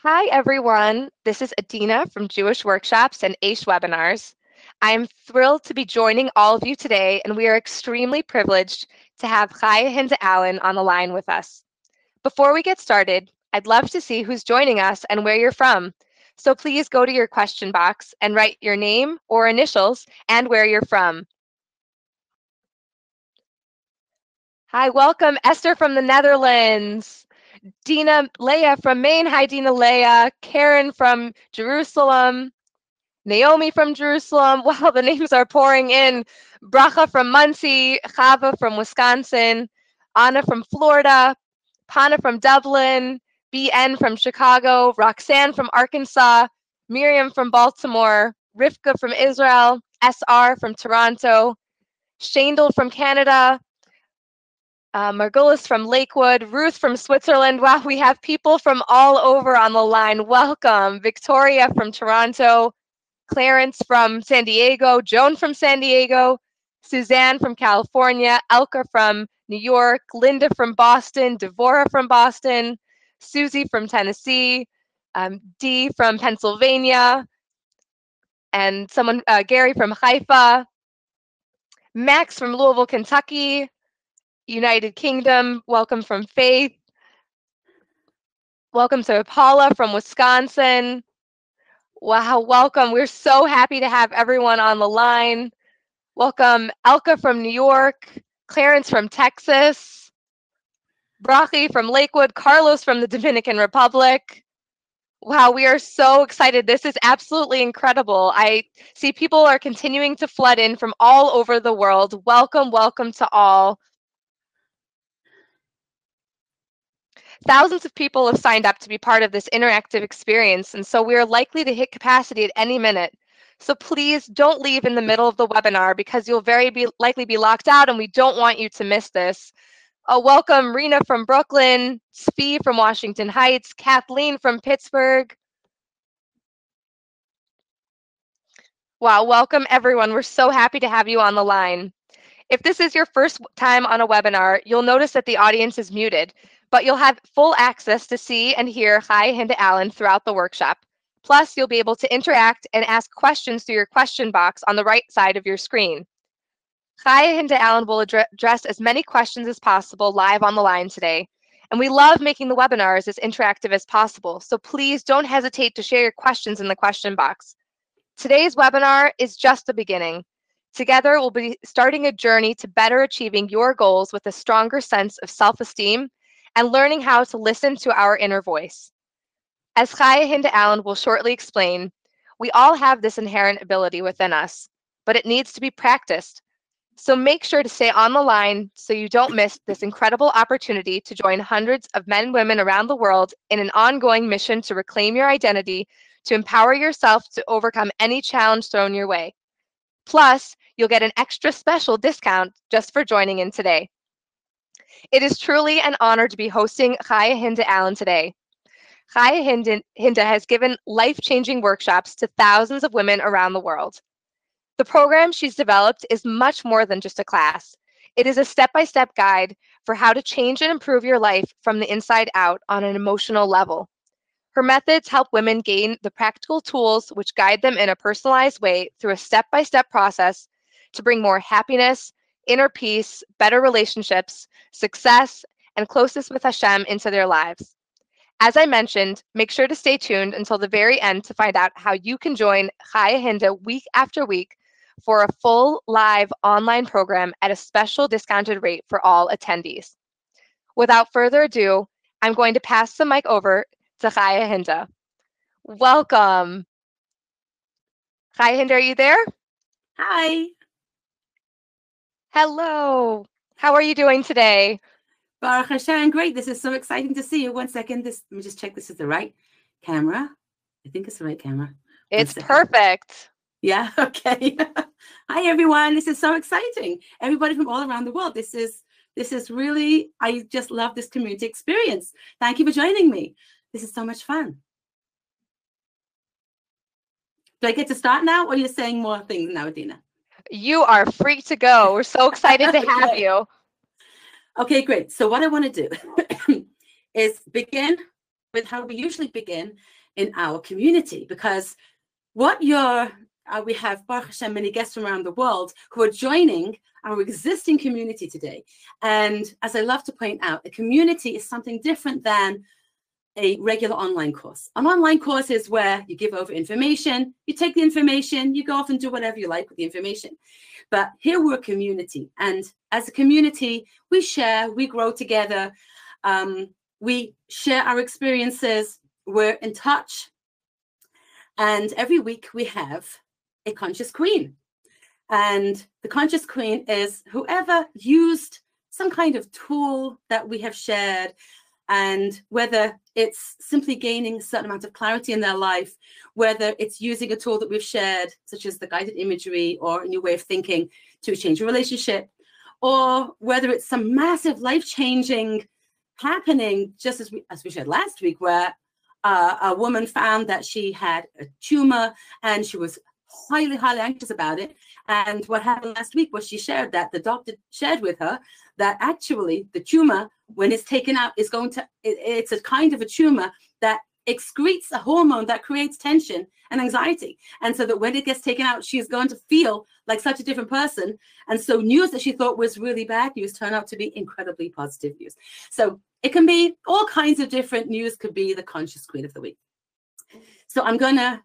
Hi, everyone. This is Adina from Jewish Workshops and AISH Webinars. I am thrilled to be joining all of you today, and we are extremely privileged to have Chaya Hinda Allen on the line with us. Before we get started, I'd love to see who's joining us and where you're from. So please go to your question box and write your name or initials and where you're from. Hi, welcome Esther from the Netherlands. Dina Leah from Maine. Hi, Dina Leah. Karen from Jerusalem. Naomi from Jerusalem. Wow, the names are pouring in. Bracha from Muncie. Chava from Wisconsin. Anna from Florida. Pana from Dublin. BN from Chicago. Roxanne from Arkansas. Miriam from Baltimore. Rivka from Israel. SR from Toronto. Shandel from Canada. Margulis from Lakewood, Ruth from Switzerland. Wow, we have people from all over on the line. Welcome. Victoria from Toronto, Clarence from San Diego, Joan from San Diego, Suzanne from California, Elka from New York, Linda from Boston, Devora from Boston, Susie from Tennessee, Dee from Pennsylvania, and Gary from Haifa, Max from Louisville, Kentucky, United Kingdom, welcome from Faith. Welcome to Paula from Wisconsin. Wow, welcome. We're so happy to have everyone on the line. Welcome Elka from New York, Clarence from Texas, Brachi from Lakewood, Carlos from the Dominican Republic. Wow, we are so excited. This is absolutely incredible. I see people are continuing to flood in from all over the world. Welcome, welcome to all. Thousands of people have signed up to be part of this interactive experience, and so we are likely to hit capacity at any minute. So please don't leave in the middle of the webinar because you'll likely be locked out, and we don't want you to miss this. Welcome Rena from Brooklyn, Svi from Washington Heights, Kathleen from Pittsburgh. Wow, welcome everyone. We're so happy to have you on the line. If this is your first time on a webinar, you'll notice that the audience is muted, but you'll have full access to see and hear Chaya Hinda Allen throughout the workshop. Plus, you'll be able to interact and ask questions through your question box on the right side of your screen. Chaya Hinda Allen will address as many questions as possible live on the line today. And we love making the webinars as interactive as possible, so please don't hesitate to share your questions in the question box. Today's webinar is just the beginning. Together, we'll be starting a journey to better achieving your goals with a stronger sense of self-esteem and learning how to listen to our inner voice. As Chaya Hinda Allen will shortly explain, we all have this inherent ability within us, but it needs to be practiced. So make sure to stay on the line so you don't miss this incredible opportunity to join hundreds of men and women around the world in an ongoing mission to reclaim your identity, to empower yourself to overcome any challenge thrown your way. Plus, you'll get an extra special discount just for joining in today. It is truly an honor to be hosting Chaya Hinda Allen today. Chaya Hinda has given life-changing workshops to thousands of women around the world. The program she's developed is much more than just a class. It is a step-by-step guide for how to change and improve your life from the inside out on an emotional level. Her methods help women gain the practical tools which guide them in a personalized way through a step-by-step process to bring more happiness, inner peace, better relationships, success, and closeness with Hashem into their lives. As I mentioned, make sure to stay tuned until the very end to find out how you can join Chaya Hinda week after week for a full live online program at a special discounted rate for all attendees. Without further ado, I'm going to pass the mic over to Chaya Hinda. Welcome. Chaya Hinda, are you there? Hi. Hello. How are you doing today? Baruch Hashem, great. This is so exciting to see you. 1 second. Let me just check this is the right camera. I think it's the right camera. It's perfect. Yeah, okay. Hi, everyone. This is so exciting. Everybody from all around the world. This is really, I just love this community experience. Thank you for joining me. This is so much fun. Do I get to start now, or are you saying more things now, Adina? You are free to go. We're so excited to have you. Okay, great. So what I want to do is begin with how we usually begin in our community, because what we have, Baruch Hashem, many guests from around the world who are joining our existing community today. And as I love to point out, a community is something different than a regular online course. An online course is where you give over information, you take the information, you go off and do whatever you like with the information. But here we're a community. And as a community, we share, we grow together, we share our experiences, we're in touch. And every week we have a conscious queen. And the conscious queen is whoever used some kind of tool that we have shared, and whether it's simply gaining a certain amount of clarity in their life, whether it's using a tool that we've shared, such as the guided imagery or a new way of thinking to change a relationship, or whether it's some massive life-changing happening, just as we shared last week, where a woman found that she had a tumor and she was highly, highly anxious about it. And what happened last week was she shared that the doctor shared with her that actually the tumor, when it's taken out, is going to, it's a kind of a tumor that excretes a hormone that creates tension and anxiety. And so that when it gets taken out, she's going to feel like such a different person. And so news that she thought was really bad news turned out to be incredibly positive news. So it can be all kinds of different news, could be the conscious queen of the week. So I'm going to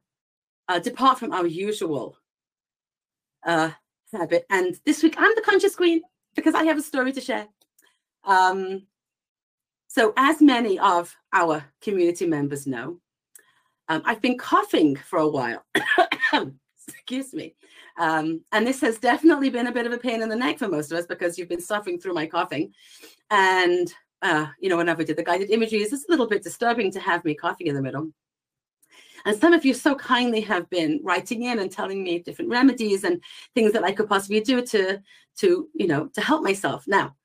depart from our usual habit. And this week I'm the conscious queen because I have a story to share. So as many of our community members know, I've been coughing for a while. Excuse me. And this has definitely been a bit of a pain in the neck for most of us because you've been suffering through my coughing. And, you know, whenever I did the guided images, it's a little bit disturbing to have me coughing in the middle. And some of you so kindly have been writing in and telling me different remedies and things that I could possibly do to you know, to help myself. Now,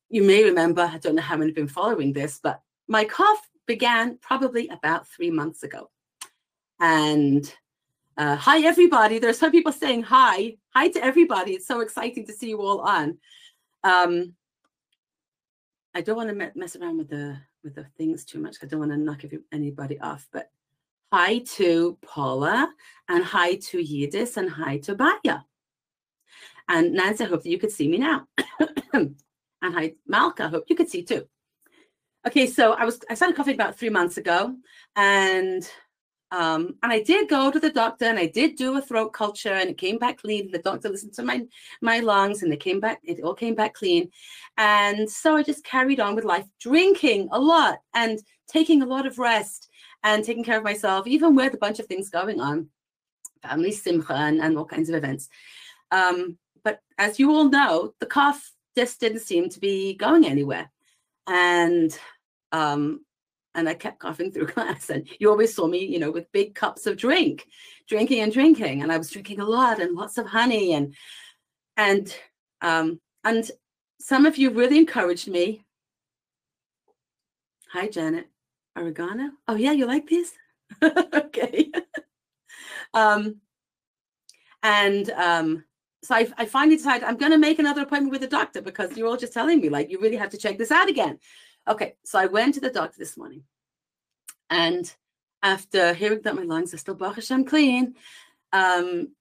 you may remember, I don't know how many have been following this, but my cough began probably about 3 months ago. And hi, everybody. There's some people saying hi. Hi to everybody. It's so exciting to see you all on. I don't want to mess around with the things too much. I don't want to knock anybody off, but hi to Paula, and hi to Yidis, and hi to Baya. And Nancy, I hope that you could see me now. And hi, Malka, I hope you could see too. Okay, so I started coughing about 3 months ago, and I did go to the doctor, and I did do a throat culture, and it came back clean. The doctor listened to my lungs, and it all came back clean. And so I just carried on with life, drinking a lot and taking a lot of rest and taking care of myself, even with a bunch of things going on, family simcha and all kinds of events. But as you all know, the cough just didn't seem to be going anywhere. And I kept coughing through class. And you always saw me, you know, with big cups of drinking. And I was drinking a lot and lots of honey. And some of you really encouraged me. Hi, Janet. Oregano? Oh, yeah, you like these? Okay. So I finally decided I'm going to make another appointment with the doctor because you're all just telling me, like, you really have to check this out again. Okay, so I went to the doctor this morning. And after hearing that my lungs are still Baruch Hashem clean,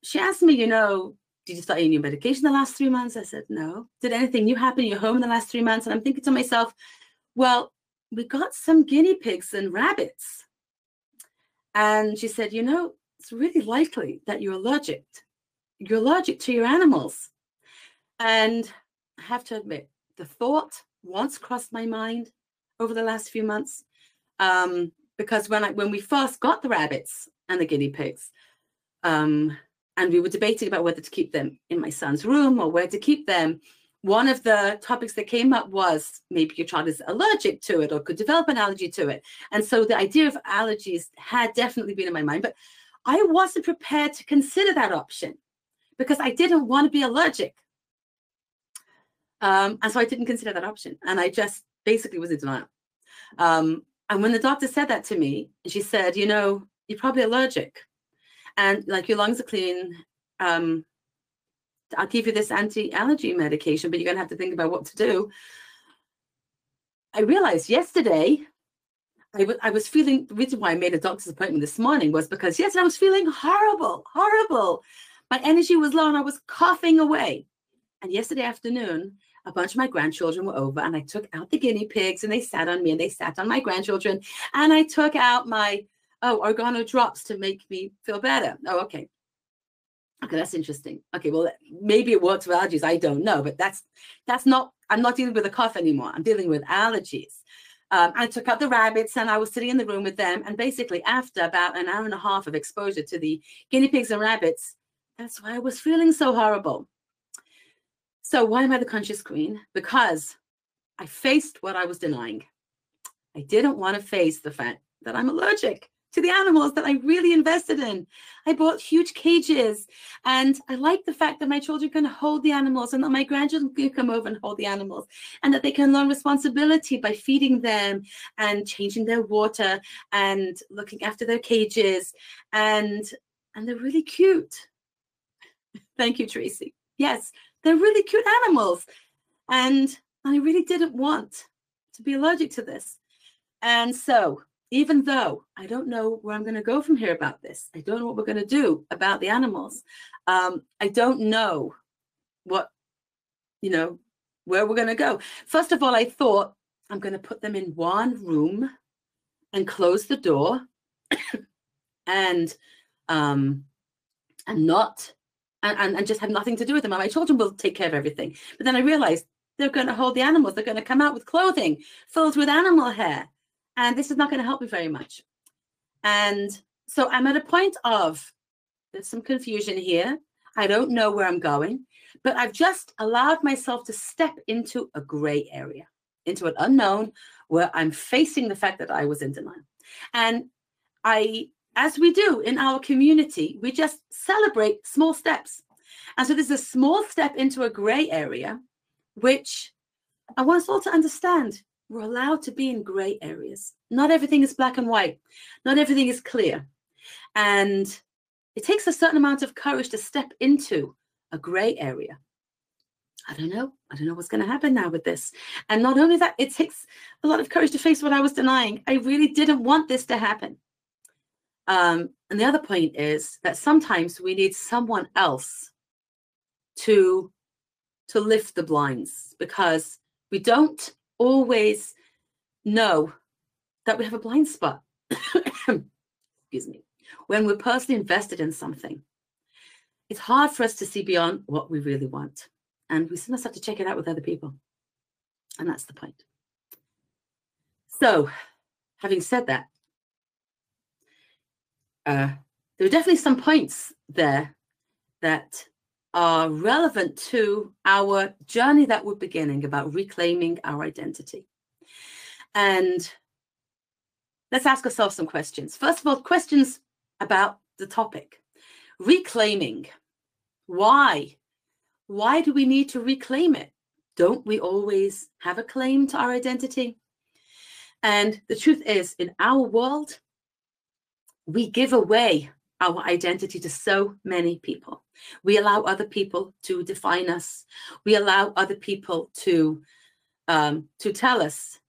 she asked me, you know, did you start any new medication the last 3 months? I said, no. Did anything new happen in your home in the last 3 months? And I'm thinking to myself, well, we got some guinea pigs and rabbits. And she said, you know, it's really likely that you're allergic to your animals. And I have to admit, the thought once crossed my mind over the last few months, because when we first got the rabbits and the guinea pigs, and we were debating about whether to keep them in my son's room or where to keep them, one of the topics that came up was maybe your child is allergic to it or could develop an allergy to it. And so the idea of allergies had definitely been in my mind, but I wasn't prepared to consider that option because I didn't want to be allergic. And so I didn't consider that option. And I just basically was in denial. And when the doctor said that to me, she said, you know, you're probably allergic and like your lungs are clean. I'll give you this anti-allergy medication, but you're going to have to think about what to do. I realized yesterday I was feeling, the reason why I made a doctor's appointment this morning was because yesterday I was feeling horrible, horrible. My energy was low and I was coughing away. And yesterday afternoon, a bunch of my grandchildren were over and I took out the guinea pigs and they sat on me and they sat on my grandchildren. And I took out my, organo drops to make me feel better. Oh, okay. Okay, that's interesting. Okay, well, maybe it works for allergies. I don't know, but that's not, I'm not dealing with a cough anymore. I'm dealing with allergies. I took out the rabbits and I was sitting in the room with them. And basically after about an hour and a half of exposure to the guinea pigs and rabbits, that's why I was feeling so horrible. So why am I the conscious queen? Because I faced what I was denying. I didn't want to face the fact that I'm allergic to the animals that I really invested in. I bought huge cages and I like the fact that my children can hold the animals and that my grandchildren can come over and hold the animals and that they can learn responsibility by feeding them and changing their water and looking after their cages. And they're really cute. Thank you, Tracy. Yes, they're really cute animals. And I really didn't want to be allergic to this. And so even though I don't know where I'm going to go from here about this, I don't know what we're going to do about the animals. I don't know what, where we're going to go. First of all, I thought I'm going to put them in one room and close the door and just have nothing to do with them. And my children will take care of everything. But then I realized they're going to hold the animals. They're going to come out with clothing filled with animal hair. And this is not going to help me very much. And so I'm at a point of, there's some confusion here. I don't know where I'm going, but I've just allowed myself to step into a gray area, into an unknown where I'm facing the fact that I was in denial. And as we do in our community, we just celebrate small steps. And so there's a small step into a gray area, which I want us all to understand. We're allowed to be in gray areas. Not everything is black and white. Not everything is clear. And it takes a certain amount of courage to step into a gray area. I don't know what's going to happen now with this. And not only that, it takes a lot of courage to face what I was denying. I really didn't want this to happen. And the other point is that sometimes we need someone else to lift the blinds, because we don't always know that we have a blind spot. Excuse me. When we're personally invested in something, it's hard for us to see beyond what we really want. And we sometimes have to check it out with other people. And that's the point. So, having said that, there are definitely some points there that are relevant to our journey that we're beginning about reclaiming our identity. And let's ask ourselves some questions. First of all, questions about the topic. Reclaiming. Why? Why do we need to reclaim it? Don't we always have a claim to our identity? And the truth is, in our world, we give away our identity to so many people. We allow other people to define us. We allow other people to tell us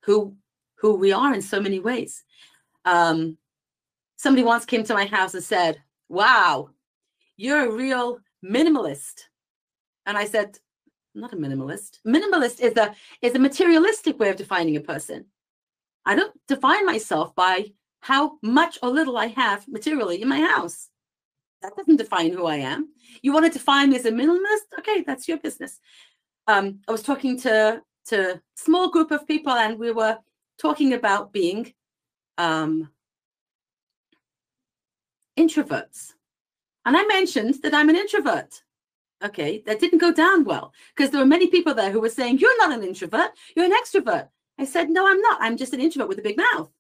who we are in so many ways. Somebody once came to my house and said, "Wow, you're a real minimalist." And I said, "I'm not a minimalist. Minimalist is a materialistic way of defining a person. I don't define myself by how much or little I have materially in my house. That doesn't define who I am. You want to define me as a minimalist? Okay, that's your business." I was talking to a small group of people, and we were talking about being introverts. And I mentioned that I'm an introvert. Okay, that didn't go down well, because there were many people there who were saying, "You're not an introvert, you're an extrovert." I said, "No, I'm not. I'm just an introvert with a big mouth."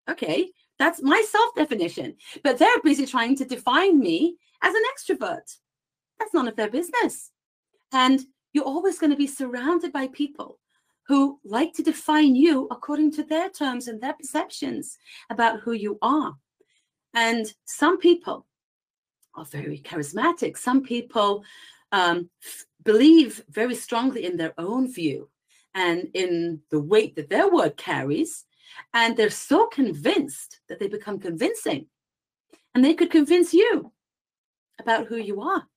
Okay, that's my self-definition. But they're busy trying to define me as an extrovert. That's none of their business. And you're always going to be surrounded by people who like to define you according to their terms and their perceptions about who you are. And some people are very charismatic. Some people believe very strongly in their own view and in the weight that their word carries. And they're so convinced that they become convincing. And they could convince you about who you are.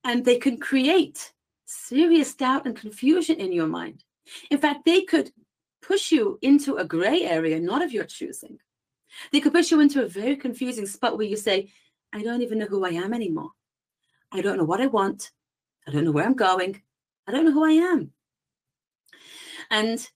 And they can create serious doubt and confusion in your mind. In fact, they could push you into a gray area, not of your choosing. They could push you into a very confusing spot where you say, I don't even know who I am anymore. I don't know what I want. I don't know where I'm going. I don't know who I am. And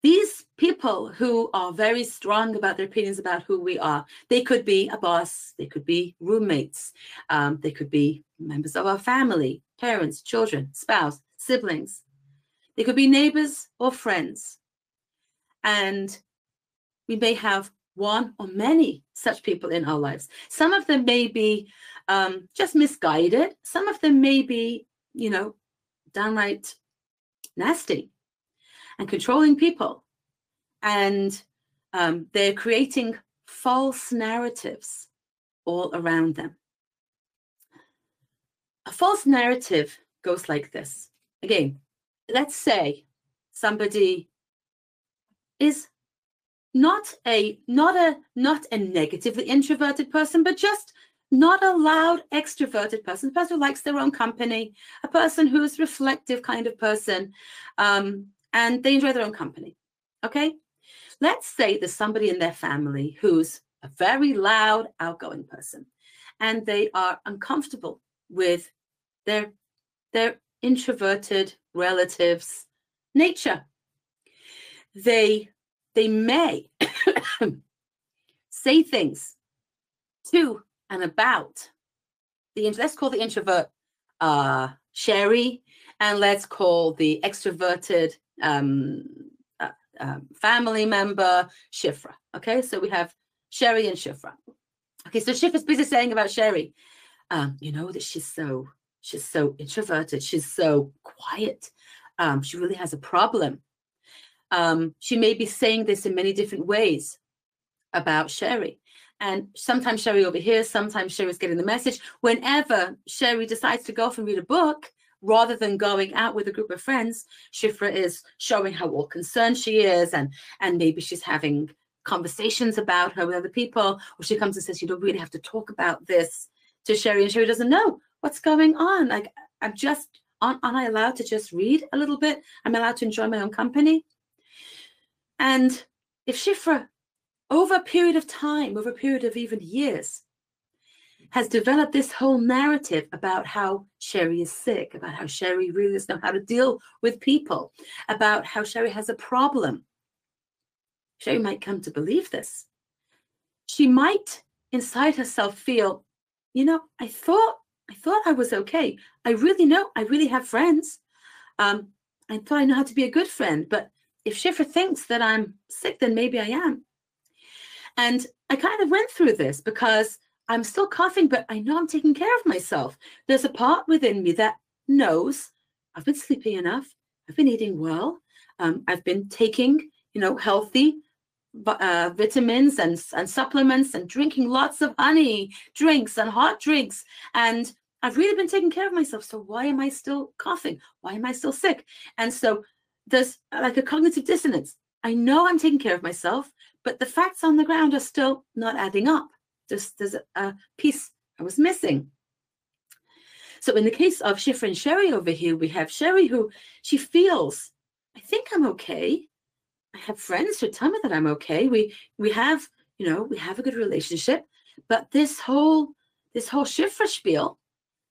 these people who are very strong about their opinions about who we are, they could be a boss, they could be roommates, they could be members of our family, parents, children, spouse, siblings. They could be neighbors or friends. And we may have one or many such people in our lives. Some of them may be just misguided. Some of them may be, downright nasty and controlling people. And they're creating false narratives all around them. A false narrative goes like this. Again, let's say somebody is not a negatively introverted person, but just not a loud extroverted person, a person who likes their own company, a person who's reflective kind of person, and they enjoy their own company. Okay? Let's say there's somebody in their family who's a very loud, outgoing person, and they are uncomfortable with their introverted relatives' nature. They may say things to and about let's call the introvert Sherry, and let's call the extroverted family member Shifra. Okay, so we have Sherry and Shifra. Okay, so Shifra's busy saying about Sherry, that she's so introverted, she's so quiet, she really has a problem. She may be saying this in many different ways about Sherry. And sometimes Sherry overhears, sometimes Sherry's getting the message. Whenever Sherry decides to go off and read a book, rather than going out with a group of friends, Shifra is showing how all concerned she is, and maybe she's having conversations about her with other people, or she comes and says, you don't really have to talk about this to Sherry, and Sherry doesn't know what's going on. Like, aren't I allowed to just read a little bit? I'm allowed to enjoy my own company? And if Shifra, over a period of time, over a period of even years, has developed this whole narrative about how Sherry is sick, about how Sherry really doesn't know how to deal with people, about how Sherry has a problem, Sherry might come to believe this. She might inside herself feel, I thought I was okay. I really have friends. I thought I know how to be a good friend, but if Shifra thinks that I'm sick, then maybe I am. And I kind of went through this because I'm still coughing, but I know I'm taking care of myself. There's a part within me that knows I've been sleeping enough. I've been eating well. I've been taking, healthy vitamins and supplements and drinking lots of honey drinks and hot drinks. And I've really been taking care of myself. So why am I still coughing? Why am I still sick? And so there's like a cognitive dissonance. I know I'm taking care of myself, but the facts on the ground are still not adding up. There's a piece I was missing. So in the case of Shifra and Sherry over here, we have Sherry who she feels, I think I'm okay. I have friends who tell me that I'm okay. We have a good relationship, but this whole Shifra spiel,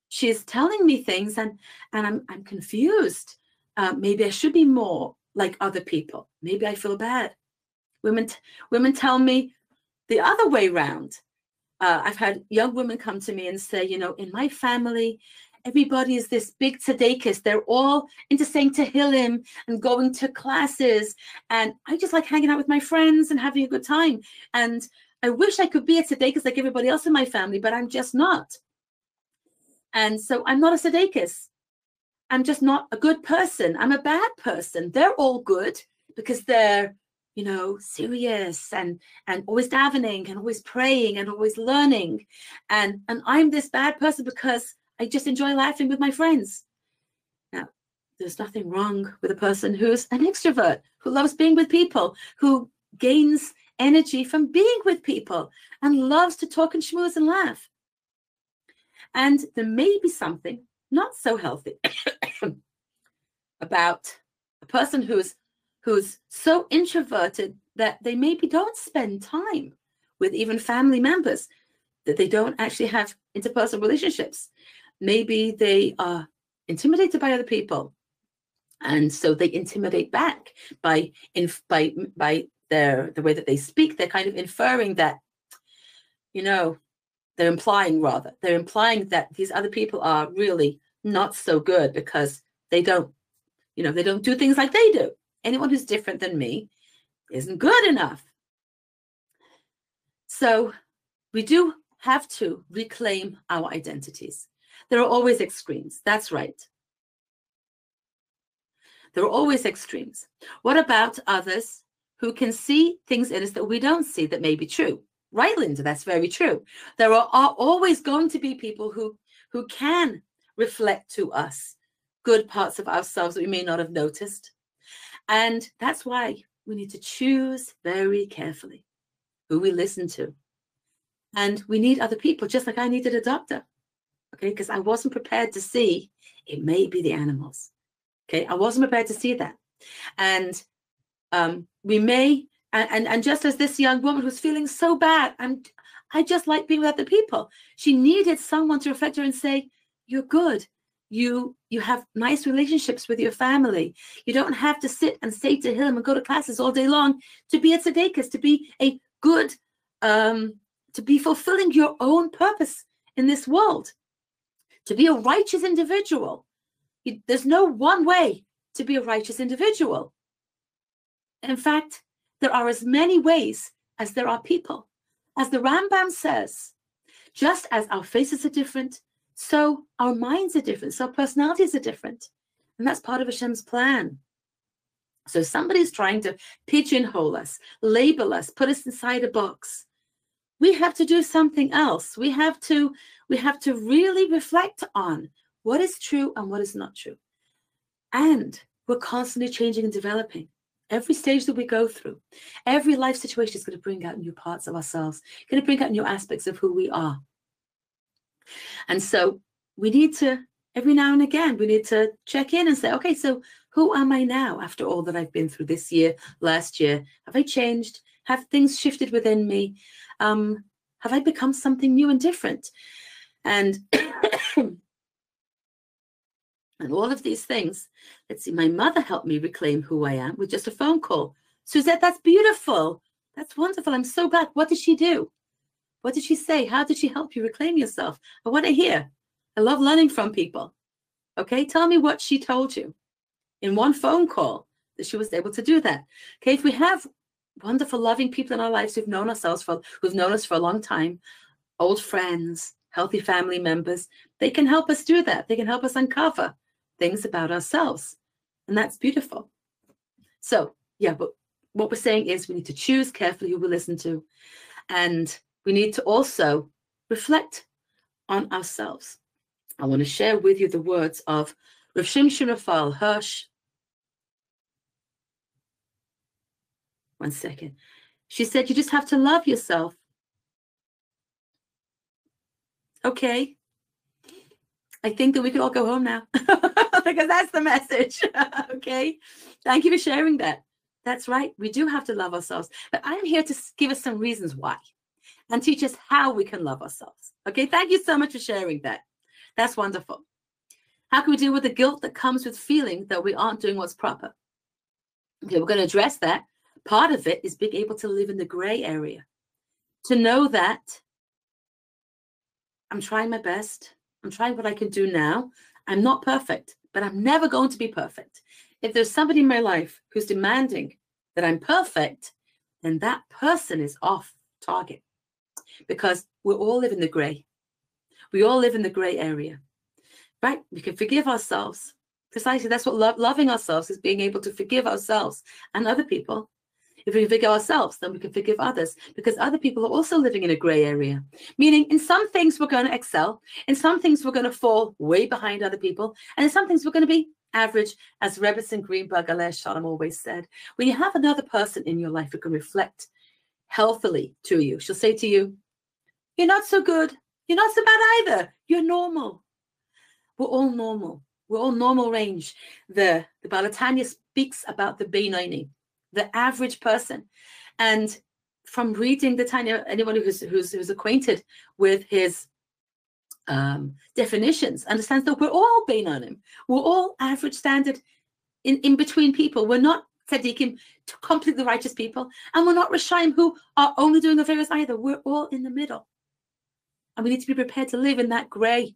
she's telling me things and I'm confused. Maybe I should be more like other people. Maybe I feel bad. Women tell me the other way around. I've had young women come to me and say, in my family, everybody is this big tzaddikus. They're all into saying Tehillim and going to classes. And I just like hanging out with my friends and having a good time. And I wish I could be a tzaddikus like everybody else in my family, but I'm just not. And so I'm not a tzaddikus. I'm just not a good person. I'm a bad person. They're all good because they're, serious and always davening and always praying and always learning. And I'm this bad person because I just enjoy laughing with my friends. Now, there's nothing wrong with a person who's an extrovert, who loves being with people, who gains energy from being with people and loves to talk and schmooze and laugh. And there may be something not so healthy about a person who's so introverted that they maybe don't spend time with even family members, that they don't actually have interpersonal relationships. Maybe they are intimidated by other people, and so they intimidate back by the way that they speak. They're kind of inferring that, they're implying that these other people are really not so good because they don't do things like they do. Anyone who's different than me isn't good enough. So we do have to reclaim our identities. There are always extremes. That's right. There are always extremes. What about others who can see things in us that we don't see that may be true? Right, Linda, that's very true. There are always going to be people who can reflect to us good parts of ourselves that we may not have noticed. And that's why we need to choose very carefully who we listen to. And we need other people, just like I needed a doctor, okay? Because I wasn't prepared to see it may be the animals, okay? I wasn't prepared to see that. And we may, and just as this young woman was feeling so bad, I just like being with other people. She needed someone to reflect her and say, you're good. You have nice relationships with your family. You don't have to sit and say to him and go to classes all day long to be a tzedekah, to be a good, to be fulfilling your own purpose in this world, to be a righteous individual. There's no one way to be a righteous individual. In fact, there are as many ways as there are people. As the Rambam says, just as our faces are different, so our minds are different, so our personalities are different. And that's part of Hashem's plan. So somebody's trying to pigeonhole us, label us, put us inside a box. We have to do something else. We have to really reflect on what is true and what is not true. And we're constantly changing and developing. Every stage that we go through, every life situation is going to bring out new parts of ourselves, going to bring out new aspects of who we are. And so we need to, every now and again, we need to check in and say, okay, so who am I now after all that I've been through this year, last year? Have I changed? Have things shifted within me? Have I become something new and different? And and all of these things, let's see, my mother helped me reclaim who I am with just a phone call. Suzette, that's beautiful. That's wonderful. I'm so glad. What did she do? What did she say? How did she help you reclaim yourself? I want to hear. I love learning from people. Okay, tell me what she told you in one phone call that she was able to do that. Okay, if we have wonderful, loving people in our lives who've known us for a long time, old friends, healthy family members, they can help us do that. They can help us uncover things about ourselves. And that's beautiful. So, yeah, but what we're saying is we need to choose carefully who we listen to. And we need to also reflect on ourselves. I want to share with you the words of Rav Shimshon Raphael Hirsch. One second. She said, you just have to love yourself. Okay. I think that we could all go home now because that's the message. Okay. Thank you for sharing that. That's right. We do have to love ourselves. But I'm here to give us some reasons why and teach us how we can love ourselves. Okay. Thank you so much for sharing that. That's wonderful. How can we deal with the guilt that comes with feeling that we aren't doing what's proper? Okay. We're going to address that. Part of it is being able to live in the gray area, to know that I'm trying my best. I'm trying what I can do now. I'm not perfect, but I'm never going to be perfect. If there's somebody in my life who's demanding that I'm perfect, then that person is off target, because we all live in the gray. We all live in the gray area, right? We can forgive ourselves. Precisely, that's what loving ourselves is, being able to forgive ourselves and other people. If we forgive ourselves, then we can forgive others, because other people are also living in a gray area. Meaning, in some things we're going to excel, in some things we're going to fall way behind other people, and in some things we're going to be Average, as Rebbetzin Greenberg Alair Shalom always said, when you have another person in your life who can reflect healthily to you, she'll say to you, you're not so good. You're not so bad either. You're normal. We're all normal. We're all normal range. The Balatanya speaks about the Beinoini, the average person. And from reading the Tanya, anyone who's acquainted with his definitions understands that we're all Beinonim. We're all average standard in between people. We're not tzaddikim, completely righteous people, and we're not Rishayim who are only doing the various either. We're all in the middle. And we need to be prepared to live in that gray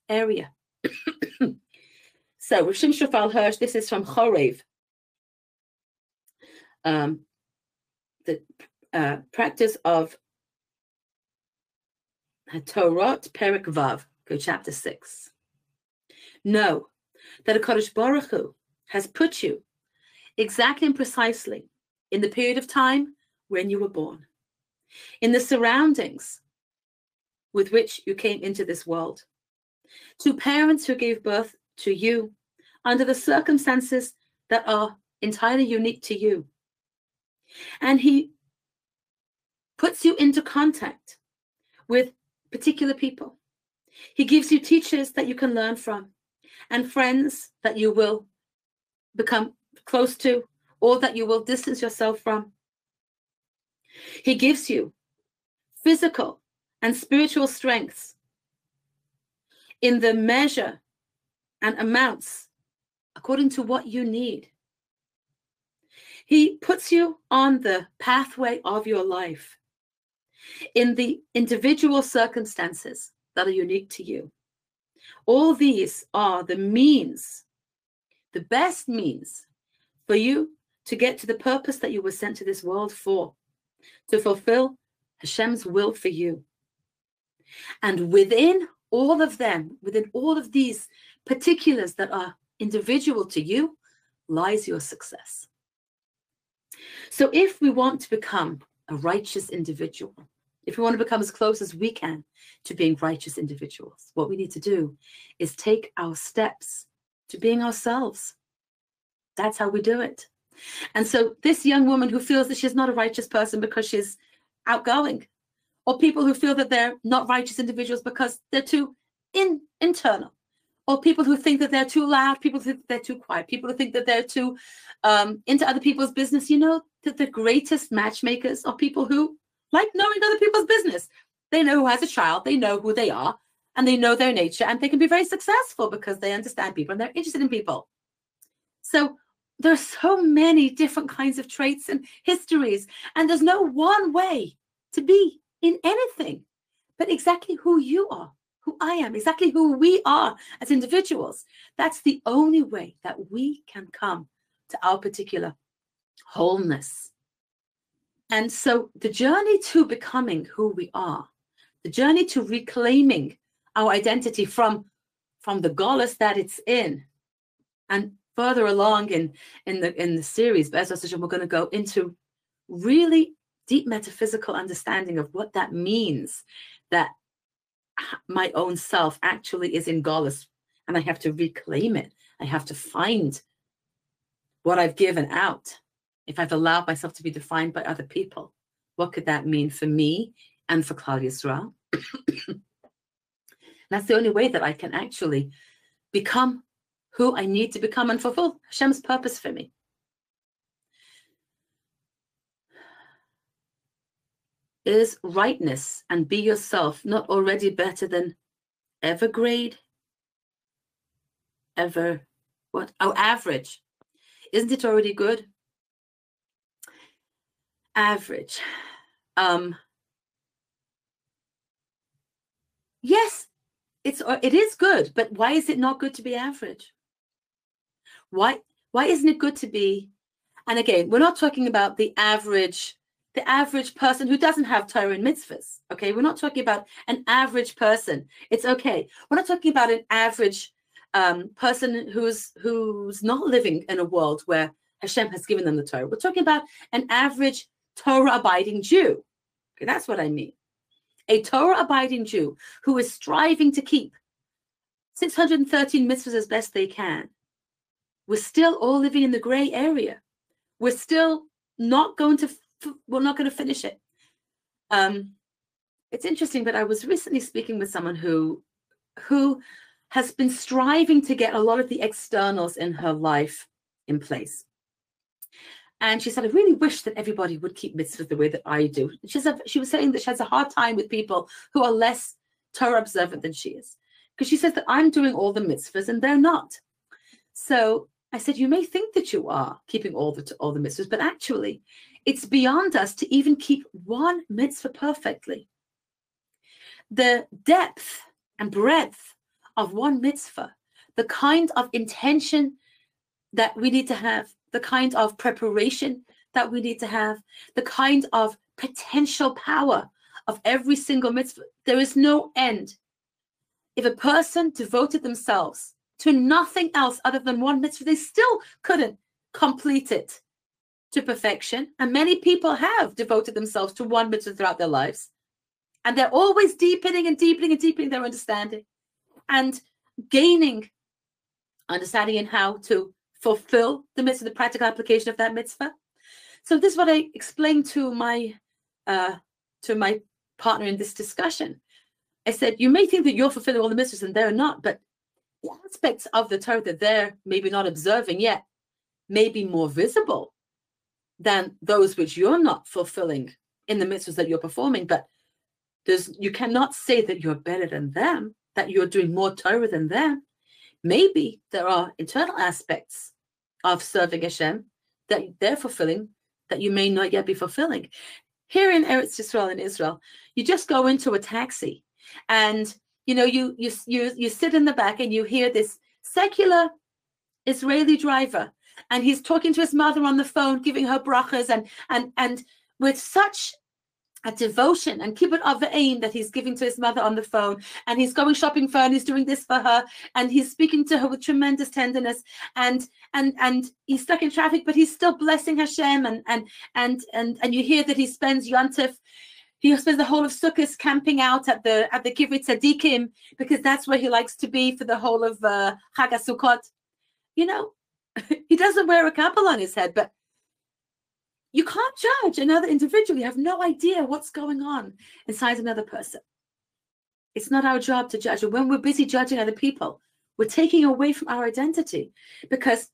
area. So, Rav Shimon Shafal Hirsch, this is from Chorev. The practice of Torah, Perek Vav, go chapter 6. Know that a Kodesh Baruch Hu has put you exactly and precisely in the period of time when you were born, in the surroundings with which you came into this world, to parents who gave birth to you under the circumstances that are entirely unique to you. And he puts you into contact with particular people. He gives you teachers that you can learn from and friends that you will become close to or that you will distance yourself from. He gives you physical and spiritual strengths in the measure and amounts according to what you need. He puts you on the pathway of your life in the individual circumstances that are unique to you. All these are the means, the best means for you to get to the purpose that you were sent to this world for, to fulfill Hashem's will for you. And within all of them, within all of these particulars that are individual to you, lies your success. So if we want to become a righteous individual, if we want to become as close as we can to being righteous individuals, what we need to do is take our steps to being ourselves. That's how we do it. And so this young woman who feels that she's not a righteous person because she's outgoing, or people who feel that they're not righteous individuals because they're too internal, or people who think that they're too loud, people who think that they're too quiet, people who think that they're too into other people's business. You know that the greatest matchmakers are people who like knowing other people's business. They know who has a child, they know who they are, and they know their nature, and they can be very successful because they understand people and they're interested in people. So there's so many different kinds of traits and histories, and there's no one way to be in anything but exactly who you are, who I am, exactly who we are as individuals. That's the only way that we can come to our particular wholeness. And so the journey to becoming who we are, the journey to reclaiming our identity from the galus that it's in, and further along in the series, we're going to go into really deep metaphysical understanding of what that means, that my own self actually is in galus, and I have to reclaim it. I have to find what I've given out. If I've allowed myself to be defined by other people, what could that mean for me and for Klal Yisrael? That's the only way that I can actually become who I need to become and fulfill Hashem's purpose for me. Is rightness and be yourself not already better than evergrade? Average. Isn't it already good? Average. Yes, it is good, but why is it not good to be average? Why isn't it good to be? And again, we're not talking about the average person who doesn't have Torah and mitzvahs. Okay, we're not talking about an average person. It's okay. We're not talking about an average person who's not living in a world where Hashem has given them the Torah. We're talking about an average Torah-abiding Jew. Okay, that's what I mean. A Torah-abiding Jew who is striving to keep 613 mitzvahs as best they can, we're still all living in the gray area. We're still not going to, we're not going to finish it. It's interesting, but I was recently speaking with someone who has been striving to get a lot of the externals in her life in place. And she said, I really wish that everybody would keep mitzvahs the way that I do. She was saying that she has a hard time with people who are less Torah observant than she is. Because she says that I'm doing all the mitzvahs and they're not. So I said, you may think that you are keeping all the mitzvahs, but actually it's beyond us to even keep one mitzvah perfectly. The depth and breadth of one mitzvah, the kind of intention that we need to have, the kind of preparation that we need to have, the kind of potential power of every single mitzvah, there is no end. If a person devoted themselves to nothing else other than one mitzvah, they still couldn't complete it to perfection. And many people have devoted themselves to one mitzvah throughout their lives. And they're always deepening and deepening and deepening their understanding and gaining understanding in how to fulfill the mitzvah, the practical application of that mitzvah. So this is what I explained to my partner in this discussion. I said, you may think that you're fulfilling all the mitzvahs and they're not, but the aspects of the Torah that they're maybe not observing yet may be more visible than those which you're not fulfilling in the mitzvahs that you're performing. But you cannot say that you're better than them, that you're doing more Torah than them. Maybe there are internal aspects of serving Hashem that they're fulfilling that you may not yet be fulfilling. Here in Eretz Yisrael, in Israel, you just go into a taxi and you sit in the back and you hear this secular Israeli driver, and he's talking to his mother on the phone, giving her brachas, and with such a devotion and kibbut avayim that he's giving to his mother on the phone, and he's going shopping for her, and he's doing this for her, and he's speaking to her with tremendous tenderness, and he's stuck in traffic, but he's still blessing Hashem, and you hear that he spends Yontif, he spends the whole of Sukkot camping out at the Kivrei Tzadikim, because that's where he likes to be for the whole of Chag HaSukkot. He doesn't wear a kappa on his head, but you can't judge another individual. You have no idea what's going on inside another person. It's not our job to judge. And when we're busy judging other people, we're taking away from our identity. Because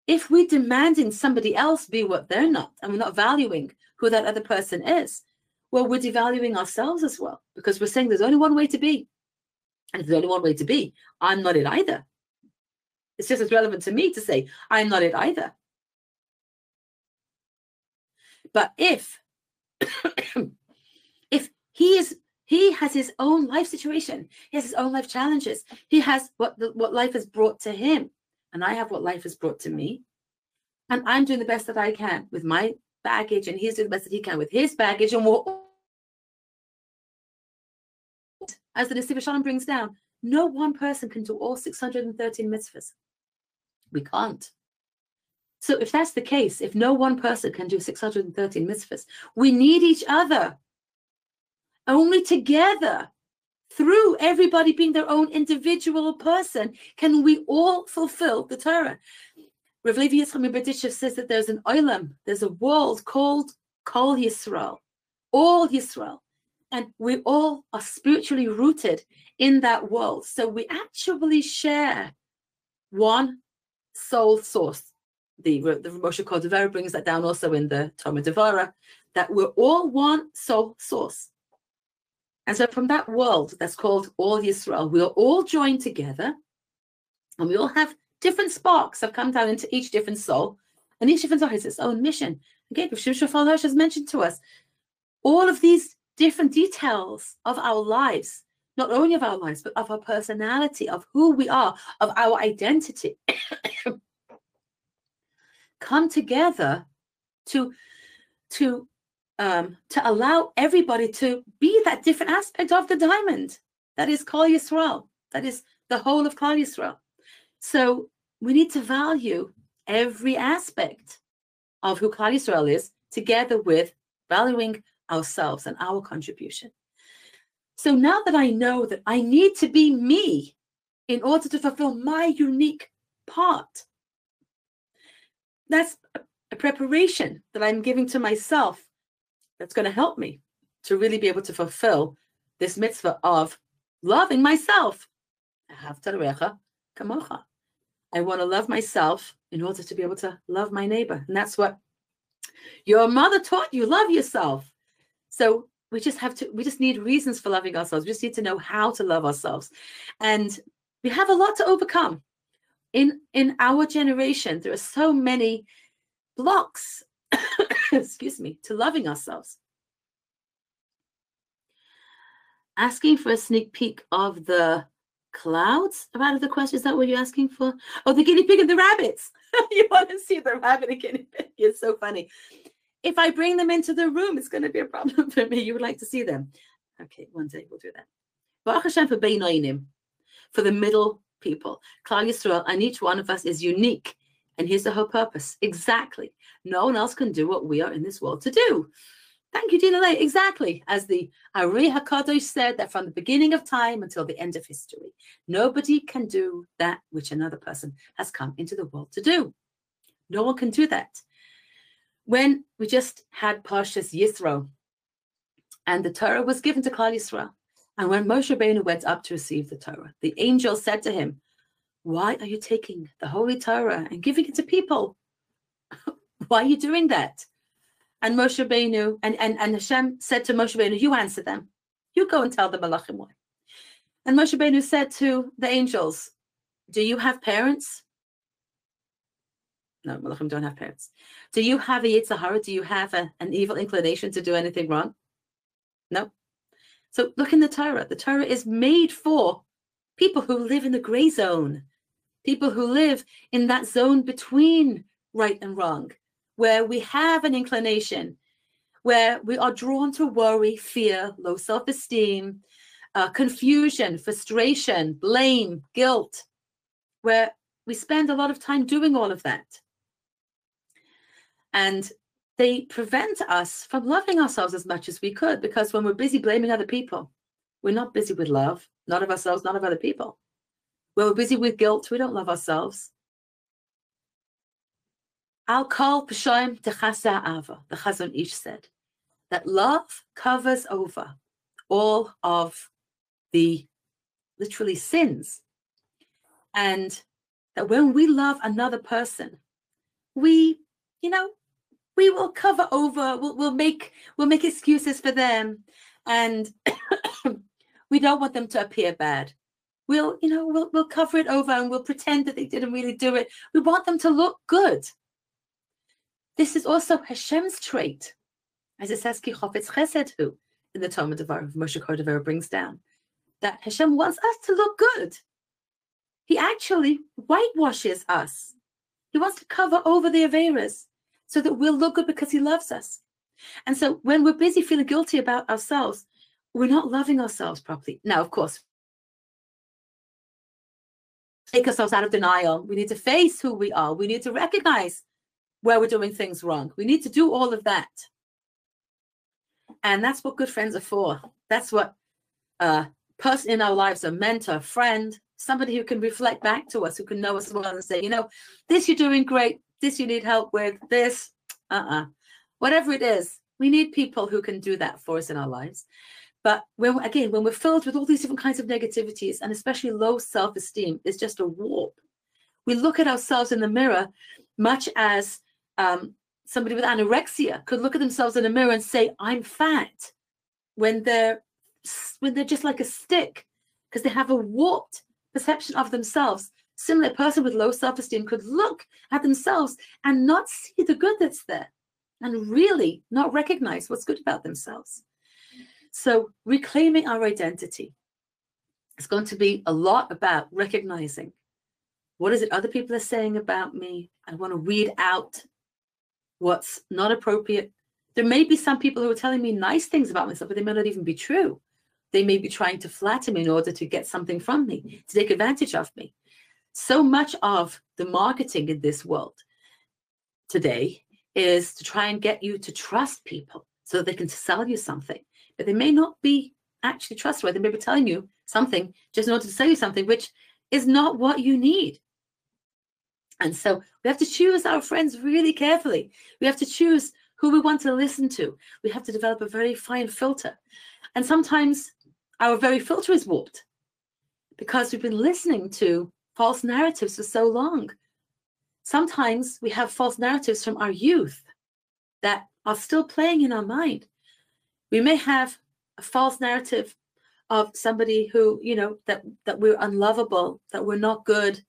if we're demanding somebody else be what they're not, and we're not valuing who that other person is, well, we're devaluing ourselves as well. Because we're saying there's only one way to be. And if there's only one way to be, I'm not it either. It's just as relevant to me to say, I'm not it either. But if he has his own life situation, he has his own life challenges, he has what life has brought to him, and I have what life has brought to me, and I'm doing the best that I can with my baggage, and he's doing the best that he can with his baggage, and we're, as the Nesiv Shalom brings down, no one person can do all 613 mitzvahs. We can't. So if that's the case, if no one person can do 613 mitzvahs, we need each other. Only together, through everybody being their own individual person, can we all fulfill the Torah. Rav Levi Yitzchak Miberditchev says that there's an olam, there's a world called Kol Yisrael, all Yisrael. And we all are spiritually rooted in that world. So we actually share one soul source. The Moshe Cordovera brings that down also in the Talmud Devara, that we're all one soul source. And so from that world that's called All Yisrael, we'll all join together, and we all have different sparks have come down into each different soul, and each different soul has its own mission. Again, Shimshon Shofar Hirsch has mentioned to us all of these different details of our lives, not only of our lives, but of our personality, of who we are, of our identity. Come together to allow everybody to be that different aspect of the diamond. That is Kol Yisrael. That is the whole of Kol Yisrael. So we need to value every aspect of who Kol Yisrael is, together with valuing ourselves and our contribution. So now that I know that I need to be me in order to fulfill my unique part, that's a preparation that I'm giving to myself that's going to help me to really be able to fulfill this mitzvah of loving myself. I want to love myself in order to be able to love my neighbor. And that's what your mother taught you. Love yourself. So we just need reasons for loving ourselves. We just need to know how to love ourselves. And we have a lot to overcome. In our generation, there are so many blocks, excuse me, to loving ourselves. Asking for a sneak peek of the clouds out of the question. Is that what you're asking for? Oh, the guinea pig and the rabbits. You want to see the rabbit and guinea pig. It's so funny. If I bring them into the room, it's going to be a problem for me. You would like to see them. Okay, one day we'll do that. Baruch Hashem for Beinonim, for the middle people. Klal Yisrael, and each one of us is unique. And here's the whole purpose. Exactly. No one else can do what we are in this world to do. Thank you, Dina Lay. Exactly. As the Ari HaKadosh said, that from the beginning of time until the end of history, nobody can do that which another person has come into the world to do. No one can do that. When we just had Parshas Yisro, and the Torah was given to Klal Yisrael, and when Moshe Rabbeinu went up to receive the Torah, the angel said to him, "Why are you taking the Holy Torah and giving it to people? Why are you doing that?" And Moshe Rabbeinu, and Hashem said to Moshe Rabbeinu, "You answer them. You go and tell the Malachim why." And Moshe Rabbeinu said to the angels, "Do you have parents?" No, Malachim don't have parents. "Do you have a Yetzer Hara? Do you have an evil inclination to do anything wrong?" No. So look in the Torah. The Torah is made for people who live in the gray zone, people who live in that zone between right and wrong, where we have an inclination, where we are drawn to worry, fear, low self-esteem, confusion, frustration, blame, guilt, where we spend a lot of time doing all of that. And they prevent us from loving ourselves as much as we could, because when we're busy blaming other people, we're not busy with love, not of ourselves, not of other people. When we're busy with guilt, we don't love ourselves. Al kol p'shoim techasa ava, the Chazon Ish said, that love covers over all of the literally sins. And that when we love another person, we will cover over, we'll make excuses for them, and we don't want them to appear bad. We'll cover it over and we'll pretend that they didn't really do it. We want them to look good. This is also Hashem's trait, as it says, Ki chofetz chesed hu, in the Talmud Devarim, Moshe Cordovero brings down, that Hashem wants us to look good. He actually whitewashes us. He wants to cover over the Averas so that we'll look good because he loves us. And so when we're busy feeling guilty about ourselves, we're not loving ourselves properly. Now, of course, take ourselves out of denial. We need to face who we are. We need to recognize where we're doing things wrong. We need to do all of that. And that's what good friends are for. That's what a person in our lives, a mentor, a friend, somebody who can reflect back to us, who can know us well and say, this you're doing great, this you need help with, this, whatever it is, we need people who can do that for us in our lives. But when we're filled with all these different kinds of negativities, and especially low self-esteem, is just a warp. We look at ourselves in the mirror much as somebody with anorexia could look at themselves in a mirror and say, "I'm fat," when they're just like a stick, because they have a warped perception of themselves. Similar, a person with low self-esteem could look at themselves and not see the good that's there, and really not recognize what's good about themselves. So reclaiming our identity is going to be a lot about recognizing, what is it other people are saying about me? I want to weed out what's not appropriate. There may be some people who are telling me nice things about myself, but they may not even be true. They may be trying to flatter me in order to get something from me, to take advantage of me. So much of the marketing in this world today is to try and get you to trust people so that they can sell you something. But they may not be actually trustworthy. They may be telling you something just in order to sell you something, which is not what you need. And so we have to choose our friends really carefully. We have to choose who we want to listen to. We have to develop a very fine filter. And sometimes our very filter is warped because we've been listening to false narratives for so long. Sometimes we have false narratives from our youth that are still playing in our mind. We may have a false narrative of somebody who, you know, that we're unlovable, that we're not good.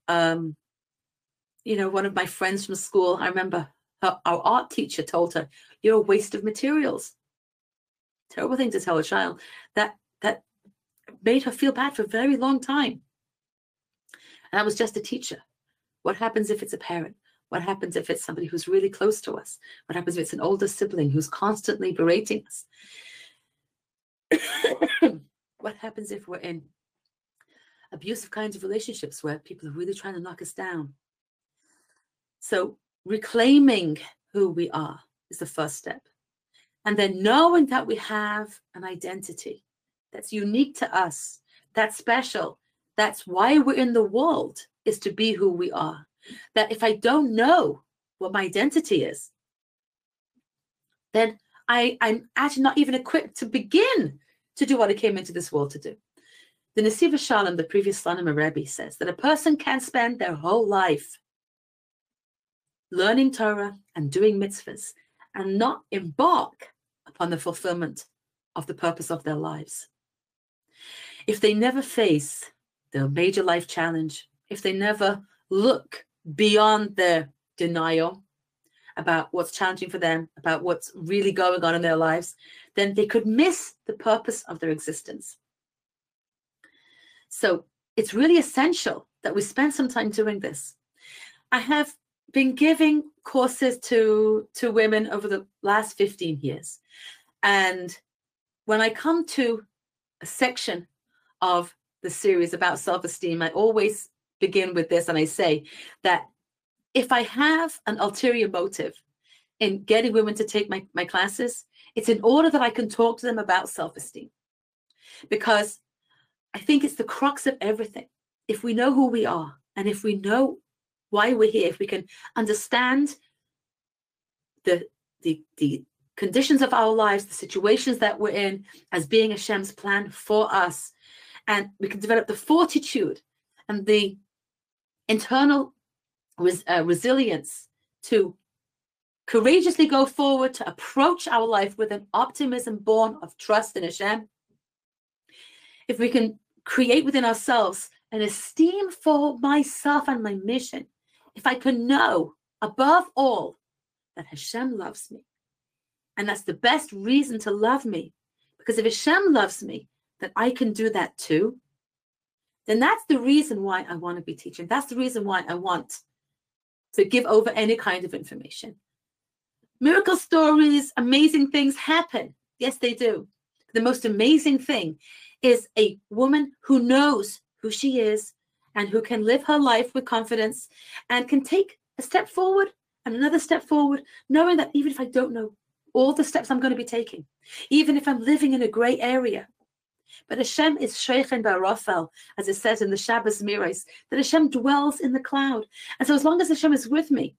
You know, one of my friends from school, I remember our art teacher told her, "You're a waste of materials." Terrible thing to tell a child. That made her feel bad for a very long time. And that was just a teacher. What happens if it's a parent? What happens if it's somebody who's really close to us? What happens if it's an older sibling who's constantly berating us? What happens if we're in abusive kinds of relationships where people are really trying to knock us down? So reclaiming who we are is the first step. And then knowing that we have an identity that's unique to us, that's special, that's why we're in the world, is to be who we are. That if I don't know what my identity is, then I'm actually not even equipped to begin to do what I came into this world to do. The Nesiva Shalom, the previous Slonimer Rebbe, says that a person can spend their whole life learning Torah and doing mitzvahs and not embark upon the fulfillment of the purpose of their lives. If they never face the major life challenge, if they never look beyond their denial about what's challenging for them, about what's really going on in their lives, then they could miss the purpose of their existence. So it's really essential that we spend some time doing this. I have been giving courses to women over the last 15 years. And when I come to a section of the series about self-esteem, I always begin with this, and I say that if I have an ulterior motive in getting women to take my classes, it's in order that I can talk to them about self-esteem. Because I think it's the crux of everything. If we know who we are, and if we know why we're here, if we can understand the conditions of our lives, the situations that we're in as being Hashem's plan for us, and we can develop the fortitude and the internal resilience to courageously go forward, to approach our life with an optimism born of trust in Hashem. If we can create within ourselves an esteem for myself and my mission, if I can know above all that Hashem loves me, and that's the best reason to love me, because if Hashem loves me, that I can do that too, then that's the reason why I want to be teaching. That's the reason why I want to give over any kind of information. Miracle stories, amazing things happen. Yes, they do. The most amazing thing is a woman who knows who she is and who can live her life with confidence and can take a step forward and another step forward, knowing that even if I don't know all the steps I'm going to be taking, even if I'm living in a gray area, but Hashem is Sheikhen Barafel, as it says in the Shabbos Mirais, that Hashem dwells in the cloud. And so as long as Hashem is with me,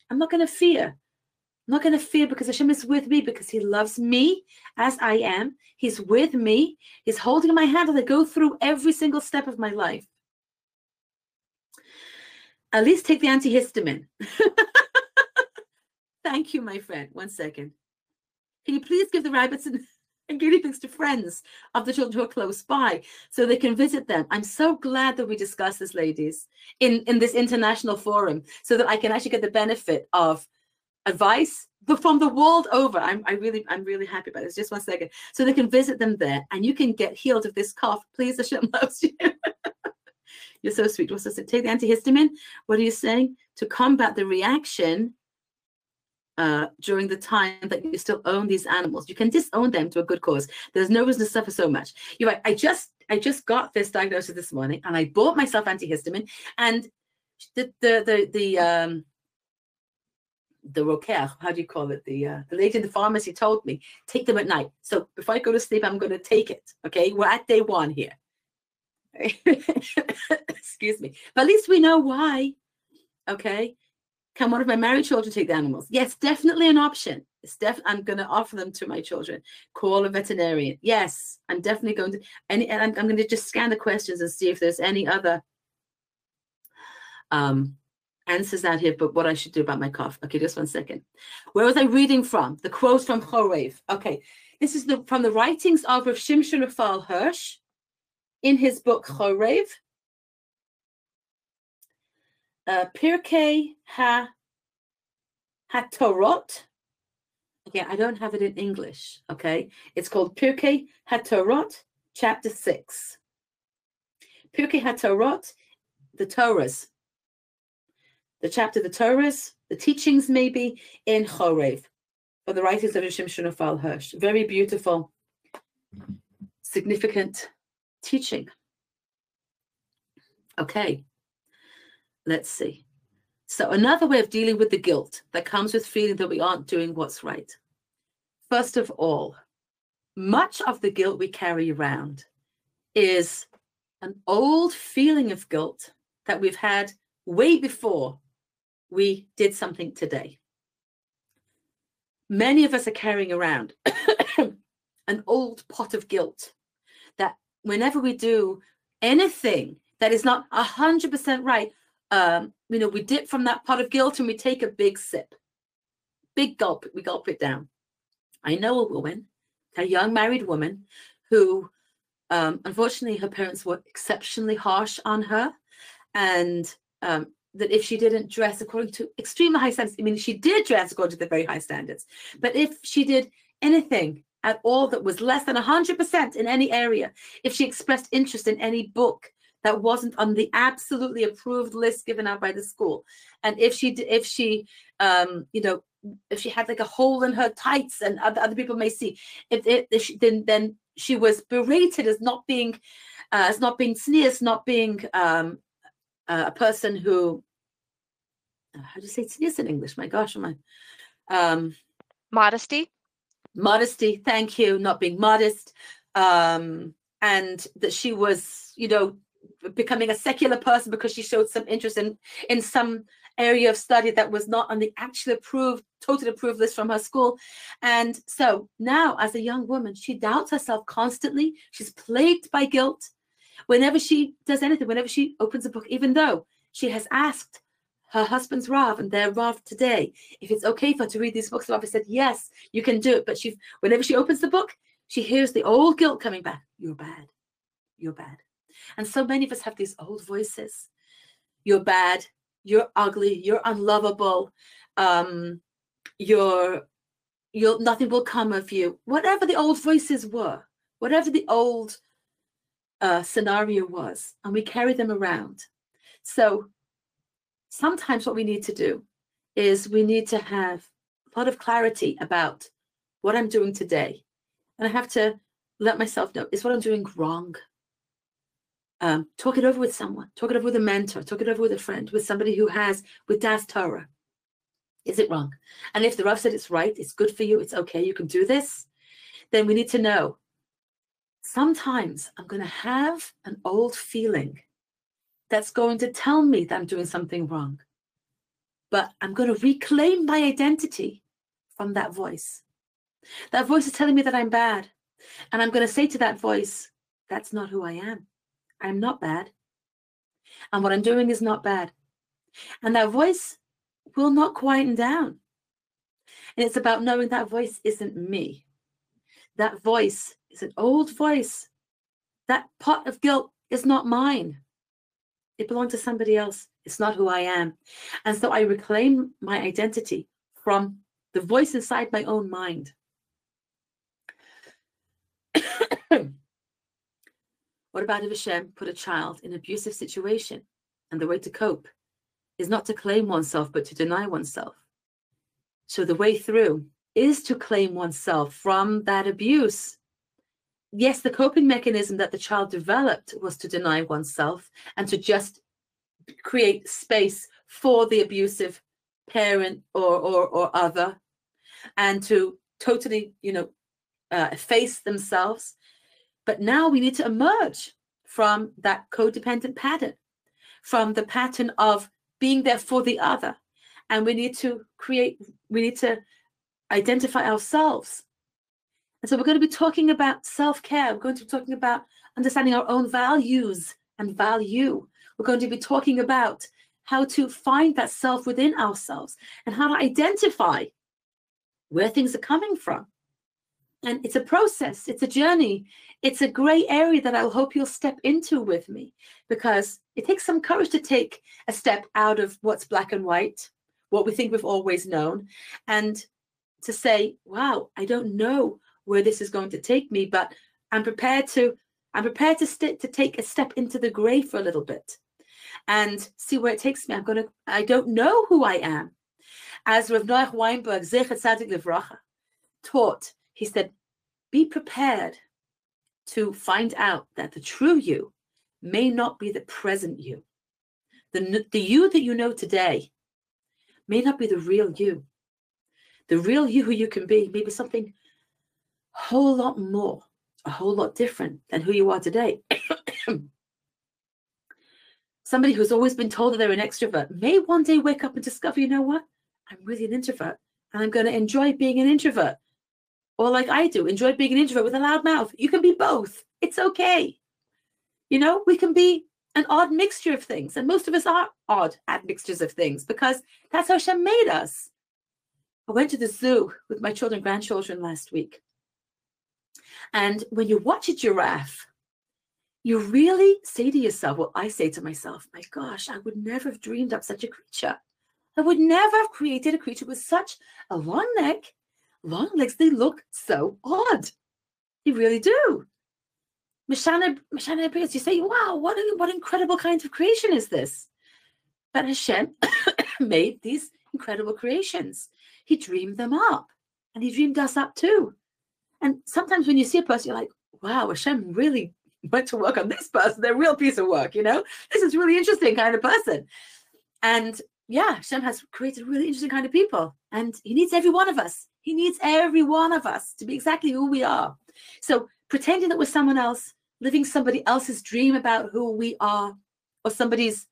I'm not going to fear. I'm not going to fear because Hashem is with me, because He loves me as I am. He's with me. He's holding my hand as I go through every single step of my life. At least take the antihistamine. Thank you, my friend. 1 second. Can you please give the rabbits and guinea pigs to friends of the children who are close by so they can visit them? I'm so glad that we discussed this, ladies, in this international forum, so that I can actually get the benefit of advice from the world over. I'm really happy about this. Just 1 second. So they can visit them there and you can get healed of this cough. Please, Hashem loves you. You're so sweet. What's this? Take the antihistamine. What are you saying? To combat the reaction during the time that you still own these animals. You can disown them to a good cause. There's no reason to suffer so much. You're right. I just got this diagnosis this morning and I bought myself antihistamine, and the roker, how do you call it? The lady in the pharmacy told me, take them at night. So before I go to sleep, I'm going to take it. Okay. We're at day 1 here. Excuse me. But at least we know why. Okay. Can one of my married children take the animals? Yes, definitely an option. I'm going to offer them to my children. Call a veterinarian. Yes, I'm definitely going to. And I'm going to just scan the questions and see if there's any other answers out here. But what I should do about my cough. Okay, just 1 second. Where was I reading from? The quote from Choreve. Okay, this is from the writings of Rav Shimshon Raphael Hirsch in his book Choreve. Pirkei HaTorot. Okay, I don't have it in English. Okay, it's called Pirkei HaTorot, chapter 6. Pirkei HaTorot, the Torahs. The chapter, the Torahs, the teachings maybe in Choreve, for the writings of Shimshon Raphael Hirsch. Very beautiful, significant teaching. Okay, let's see. So another way of dealing with the guilt that comes with feeling that we aren't doing what's right. First of all, much of the guilt we carry around is an old feeling of guilt that we've had way before we did something today. Many of us are carrying around an old pot of guilt that whenever we do anything that is not 100% right, we dip from that pot of guilt and we take a big sip, big gulp, we gulp it down. I know a woman, a young married woman, who unfortunately her parents were exceptionally harsh on her, and that if she didn't dress according to extremely high standards, I mean, she did dress according to the very high standards, but if she did anything at all that was less than 100% in any area, if she expressed interest in any book that wasn't on the absolutely approved list given out by the school, and if she had like a hole in her tights and other people may see, then she was berated as not being sneers, not being a person who, how do you say sneers in English? My gosh, am I? Modesty. Modesty, thank you, not being modest. And that she was, becoming a secular person because she showed some interest in some area of study that was not on the actually totally approved list from her school. And so now as a young woman, she doubts herself constantly. She's plagued by guilt. Whenever she does anything, whenever she opens a book, even though she has asked her husband's Rav and their Rav today if it's okay for her to read these books, the Rav said, yes, you can do it. But whenever she opens the book, she hears the old guilt coming back. You're bad. You're bad. And so many of us have these old voices. You're bad. You're ugly. You're unlovable. Nothing will come of you. Whatever the old voices were, whatever the old scenario was, and we carry them around. So sometimes what we need to do is we need to have a lot of clarity about what I'm doing today. And I have to let myself know, is what I'm doing wrong? Talk it over with someone, talk it over with a mentor, talk it over with a friend, with somebody with Das Torah. Is it wrong? And if the Rav said it's right, it's good for you, it's okay, you can do this, then we need to know, sometimes I'm going to have an old feeling that's going to tell me that I'm doing something wrong. But I'm going to reclaim my identity from that voice. That voice is telling me that I'm bad. And I'm going to say to that voice, that's not who I am. I'm not bad. And what I'm doing is not bad. And that voice will not quieten down. And it's about knowing that voice isn't me. That voice is an old voice. That pot of guilt is not mine. It belonged to somebody else. It's not who I am. And so I reclaim my identity from the voice inside my own mind. What about if Hashem put a child in an abusive situation and the way to cope is not to claim oneself, but to deny oneself? So the way through is to claim oneself from that abuse. Yes, the coping mechanism that the child developed was to deny oneself and to just create space for the abusive parent or other, and to totally, efface themselves. But now we need to emerge from that codependent pattern, from the pattern of being there for the other. And we need to identify ourselves. And so we're going to be talking about self-care. We're going to be talking about understanding our own values and value. We're going to be talking about how to find that self within ourselves and how to identify where things are coming from. And it's a process, it's a journey, it's a gray area that I hope you'll step into with me, because it takes some courage to take a step out of what's black and white, what we think we've always known, and to say, wow, I don't know where this is going to take me, but I'm prepared to take a step into the gray for a little bit and see where it takes me. I don't know who I am. As Rav Noach Weinberg, Zecher Tzadik Livracha, taught, he said, be prepared to find out that the true you may not be the present you. The you that you know today may not be the real you. The real you who you can be may be something a whole lot more, a whole lot different than who you are today. Somebody who's always been told that they're an extrovert may one day wake up and discover, you know what? I'm really an introvert, and I'm going to enjoy being an introvert. Or like I do, enjoy being an introvert with a loud mouth. You can be both. It's okay. You know, we can be an odd mixture of things. And most of us are odd mixtures of things, because that's how Hashem made us. I went to the zoo with my children and grandchildren last week. And when you watch a giraffe, you really say to yourself, well, I say to myself, my gosh, I would never have dreamed up such a creature. I would never have created a creature with such a long neck, long legs. They look so odd. They really do. Mishana, you say, wow, what incredible kind of creation is this? But Hashem made these incredible creations. He dreamed them up, and he dreamed us up too. And sometimes when you see a person, you're like, wow, Hashem really went to work on this person. They're a real piece of work, you know? This is really interesting kind of person. And yeah, Hashem has created really interesting kind of people. And he needs every one of us. He needs every one of us to be exactly who we are. So pretending that we're someone else, living somebody else's dream about who we are, or somebody's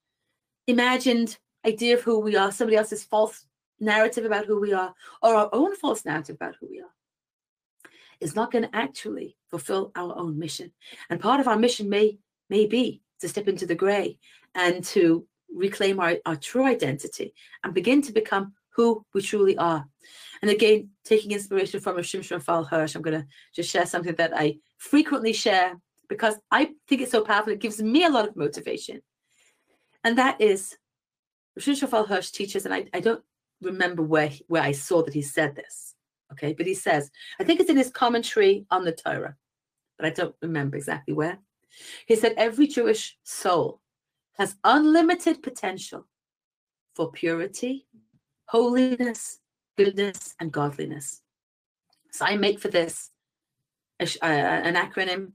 imagined idea of who we are, somebody else's false narrative about who we are, or our own false narrative about who we are, is not going to actually fulfill our own mission. And part of our mission may be to step into the gray and to reclaim our true identity and begin to become who we truly are. And again, taking inspiration from Shimshon Raphael Hirsch, I'm going to just share something that I frequently share because I think it's so powerful. It gives me a lot of motivation. And that is, Shimshon Raphael Hirsch teaches, and I don't remember where I saw that he said this, okay? But he says, I think it's in his commentary on the Torah, but I don't remember exactly where. He said, every Jewish soul has unlimited potential for purity, holiness, goodness, and godliness. So I make for this an acronym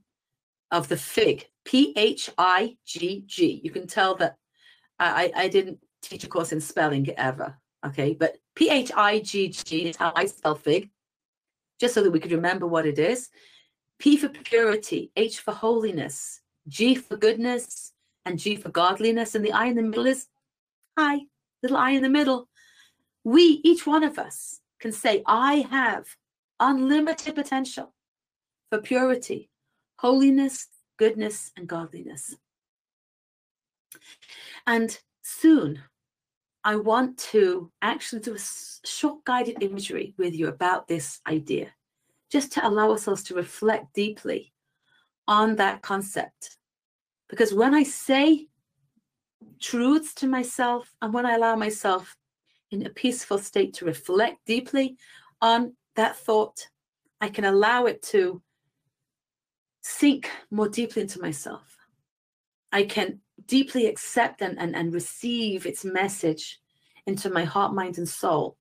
of the FIG, P-H-I-G-G. You can tell that I didn't teach a course in spelling ever, okay? But P-H-I-G-G is how I spell FIG, just so that we could remember what it is. P for purity, H for holiness, G for goodness, and G for godliness. And the I in the middle is I, little I in the middle. We, each one of us, can say, I have unlimited potential for purity, holiness, goodness, and godliness. And soon, I want to actually do a short guided imagery with you about this idea, just to allow ourselves to reflect deeply on that concept. Because when I say truths to myself, and when I allow myself in a peaceful state to reflect deeply on that thought, I can allow it to sink more deeply into myself. I can deeply accept and receive its message into my heart, mind, and soul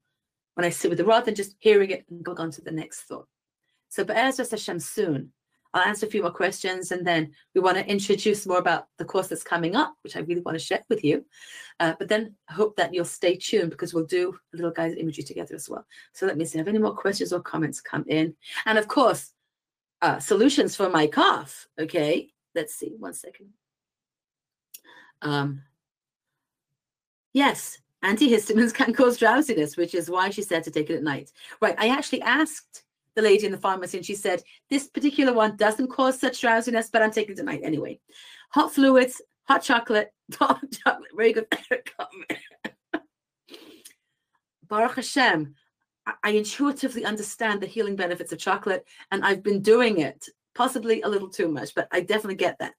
when I sit with it, rather than just hearing it and go on to the next thought. So Be'ezras Hashem soon, I'll answer a few more questions, and then we want to introduce more about the course that's coming up, which I really want to share with you. But then I hope that you'll stay tuned, because we'll do a little guided imagery together as well. So let me see, have any more questions or comments come in? And of course, solutions for my cough. Okay, let's see, one second. Yes, antihistamines can cause drowsiness, which is why she said to take it at night. Right, I actually asked the lady in the pharmacy, and she said, this particular one doesn't cause such drowsiness, but I'm taking it at night anyway. Hot fluids, hot chocolate, very good. Baruch Hashem, I intuitively understand the healing benefits of chocolate, and I've been doing it, possibly a little too much, but I definitely get that.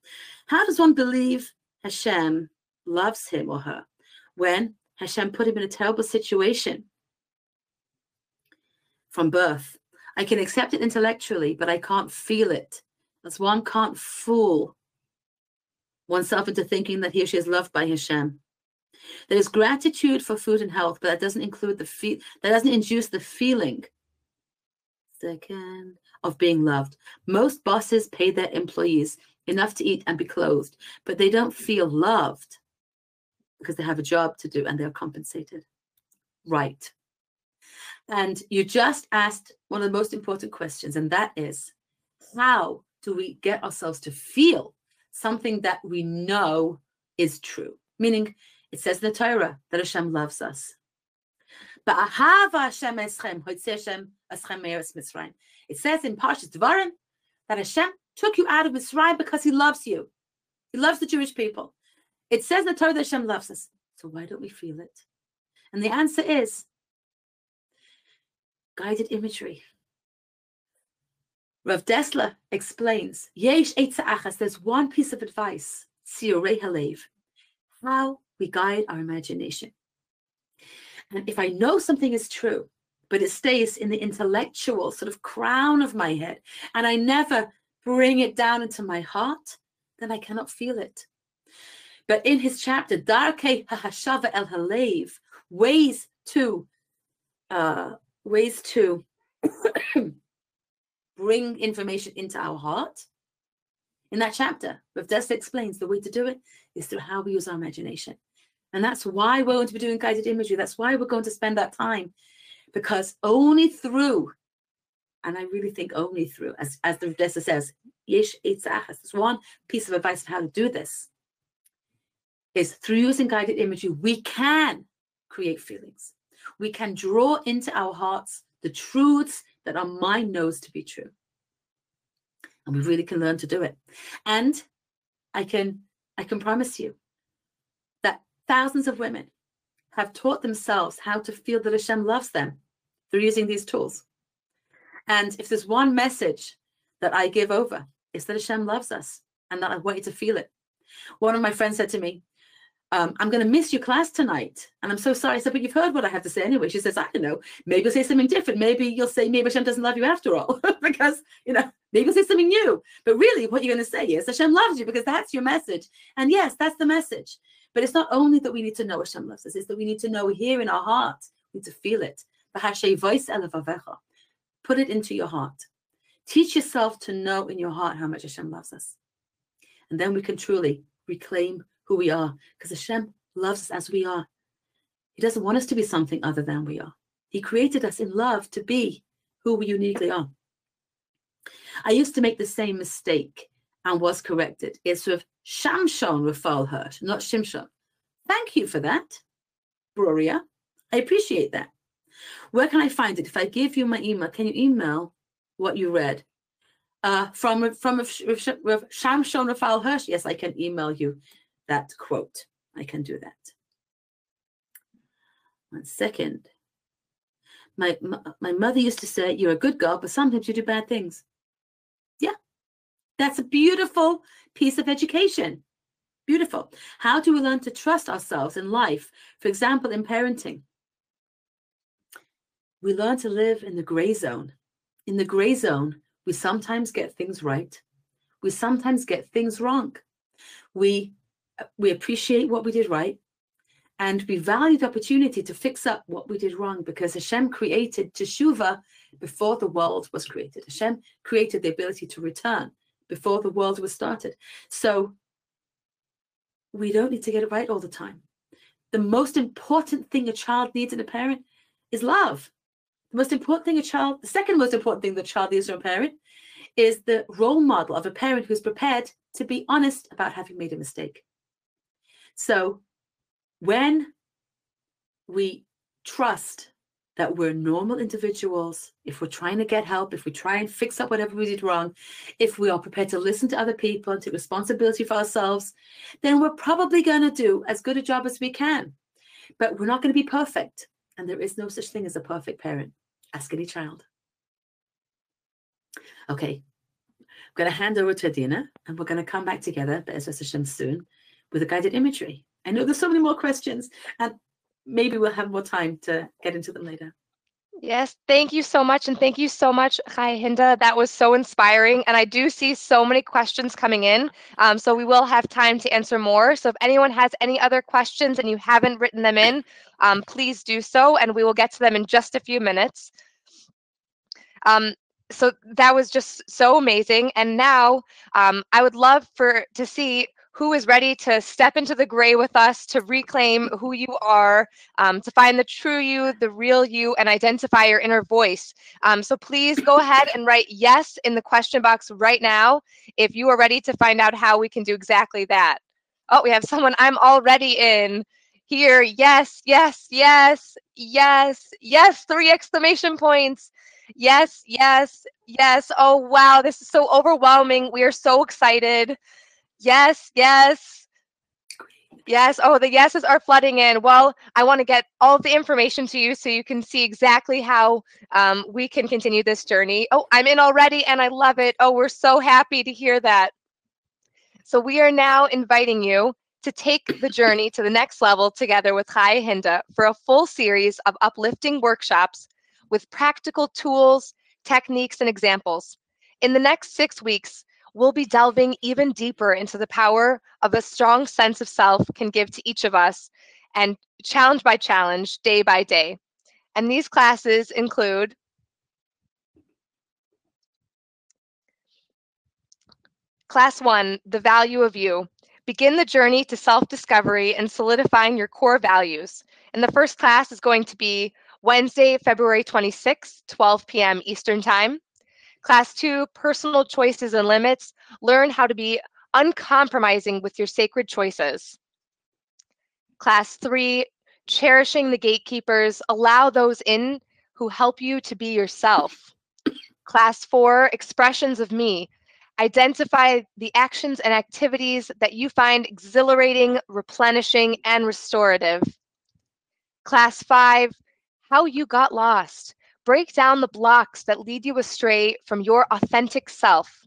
How does one believe Hashem loves him or her when Hashem put him in a terrible situation from birth? I can accept it intellectually, but I can't feel it, as one can't fool oneself into thinking that he or she is loved by Hashem. There is gratitude for food and health, but that doesn't include that doesn't induce the feeling of being loved. Most bosses pay their employees enough to eat and be clothed, but they don't feel loved because they have a job to do and they're compensated. Right. And you just asked one of the most important questions, and that is, how do we get ourselves to feel something that we know is true? Meaning, it says in the Torah that Hashem loves us. It says in Parshas Devarim that Hashem took you out of Mitzrayim because he loves you. He loves the Jewish people. It says in the Torah that Hashem loves us. So why don't we feel it? And the answer is guided imagery. Rav Dessler explains, Yesh Eitza Achas, there's one piece of advice, Tzirei Halev, how we guide our imagination. And if I know something is true, but it stays in the intellectual sort of crown of my head, and I never bring it down into my heart, then I cannot feel it. But in his chapter, Darkei HaHashava El Halev, ways to bring information into our heart. In that chapter, Rav Dessler explains the way to do it is through how we use our imagination. And that's why we're going to be doing guided imagery. That's why we're going to spend that time. Because only through, and I really think only through, as the Rav Dessler says, Yesh Eitza Achas, there's one piece of advice on how to do this, is through using guided imagery, we can create feelings. We can draw into our hearts the truths that our mind knows to be true. And we really can learn to do it. And I can promise you that thousands of women have taught themselves how to feel that Hashem loves them through using these tools. And if there's one message that I give over, it's that Hashem loves us and that I want you to feel it. One of my friends said to me, I'm going to miss your class tonight. And I'm so sorry. I said, but you've heard what I have to say anyway. She says, I don't know. Maybe you'll say something different. Maybe you'll say, maybe Hashem doesn't love you after all. Because, maybe you'll say something new. But really, what you're going to say is Hashem loves you because that's your message. And yes, that's the message. But it's not only that we need to know Hashem loves us. It's that we need to know here in our heart. We need to feel it. Put it into your heart. Teach yourself to know in your heart how much Hashem loves us. And then we can truly reclaim who we are, because Hashem loves us as we are. He doesn't want us to be something other than we are. He created us in love to be who we uniquely are. I used to make the same mistake and was corrected. It's with Shamshon Rafal Hirsch, not Shimshon. Thank you for that, Broria. I appreciate that. Where can I find it? If I give you my email, can you email what you read? From Shamshon Rafal Hirsch, yes, I can email you that quote. I can do that. 1 second. My mother used to say, you're a good girl, but sometimes you do bad things. Yeah, that's a beautiful piece of education. Beautiful. How do we learn to trust ourselves in life? For example, in parenting. We learn to live in the gray zone. In the gray zone, we sometimes get things right. We sometimes get things wrong. We appreciate what we did right, and we value the opportunity to fix up what we did wrong, because Hashem created teshuvah before the world was created. Hashem created the ability to return before the world was started. So we don't need to get it right all the time. The most important thing a child needs in a parent is love. The second most important thing that a child needs from a parent is the role model of a parent who's prepared to be honest about having made a mistake. So when we trust that we're normal individuals, if we're trying to get help, if we try and fix up whatever we did wrong, if we are prepared to listen to other people and take responsibility for ourselves, then we're probably going to do as good a job as we can. But we're not going to be perfect. And there is no such thing as a perfect parent. Ask any child. Okay, I'm going to hand over to Adina, and we're going to come back together, Be'ezras Hashem, soon with a guided imagery. I know there's so many more questions, and maybe we'll have more time to get into them later. Yes, thank you so much. And thank you so much, Chaya Hinda. That was so inspiring. And I do see so many questions coming in. So we will have time to answer more. So if anyone has any other questions and you haven't written them in, please do so. And we will get to them in just a few minutes. So that was just so amazing. And now I would love to see who is ready to step into the gray with us, to reclaim who you are, to find the true you, the real you, and identify your inner voice. So please go ahead and write yes in the question box right now if you are ready to find out how we can do exactly that. Oh, we have someone, I'm already in here. Yes, yes, yes, yes, yes, 3 exclamation points. Yes, yes, yes. Oh, wow. This is so overwhelming. We are so excited. Yes, yes, yes. Oh, the yeses are flooding in. Well, I want to get all of the information to you so you can see exactly how we can continue this journey. Oh, I'm in already and I love it. Oh, we're so happy to hear that. So we are now inviting you to take the journey to the next level together with Chaya Hinda for a full series of uplifting workshops with practical tools, techniques, and examples. In the next 6 weeks, we'll be delving even deeper into the power of a strong sense of self can give to each of us, and challenge by challenge, day by day. And these classes include Class 1, The Value of You. Begin the journey to self-discovery and solidifying your core values. And the first class is going to be Wednesday, February 26th, 12 p.m. Eastern Time. Class 2, Personal Choices and Limits. Learn how to be uncompromising with your sacred choices. Class 3, Cherishing the Gatekeepers. Allow those in who help you to be yourself. Class 4, Expressions of Me. Identify the actions and activities that you find exhilarating, replenishing, and restorative. Class 5, How You Got Lost. Break down the blocks that lead you astray from your authentic self.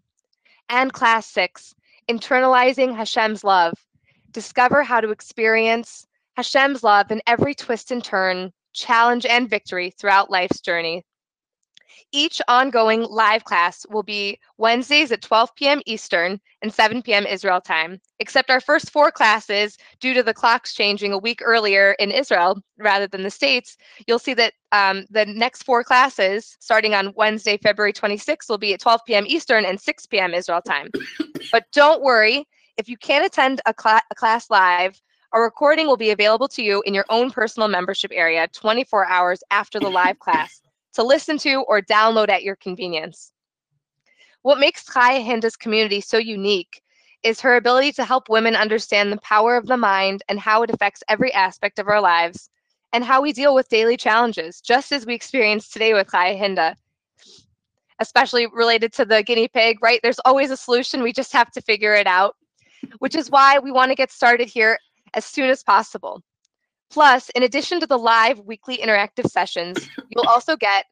And Class 6, Internalizing Hashem's Love. Discover how to experience Hashem's love in every twist and turn, challenge, and victory throughout life's journey. Each ongoing live class will be Wednesdays at 12 p.m. Eastern and 7 p.m. Israel time, except our first 4 classes, due to the clocks changing a week earlier in Israel rather than the States. You'll see that the next 4 classes, starting on Wednesday, February 26th, will be at 12 p.m. Eastern and 6 p.m. Israel time. But don't worry, if you can't attend a class live, a recording will be available to you in your own personal membership area 24 hours after the live class, to listen to or download at your convenience. What makes Chaya Hinda's community so unique is her ability to help women understand the power of the mind and how it affects every aspect of our lives, and how we deal with daily challenges, just as we experienced today with Chaya Hinda, especially related to the guinea pig, right? There's always a solution, we just have to figure it out, which is why we want to get started here as soon as possible. Plus, in addition to the live weekly interactive sessions, you'll also get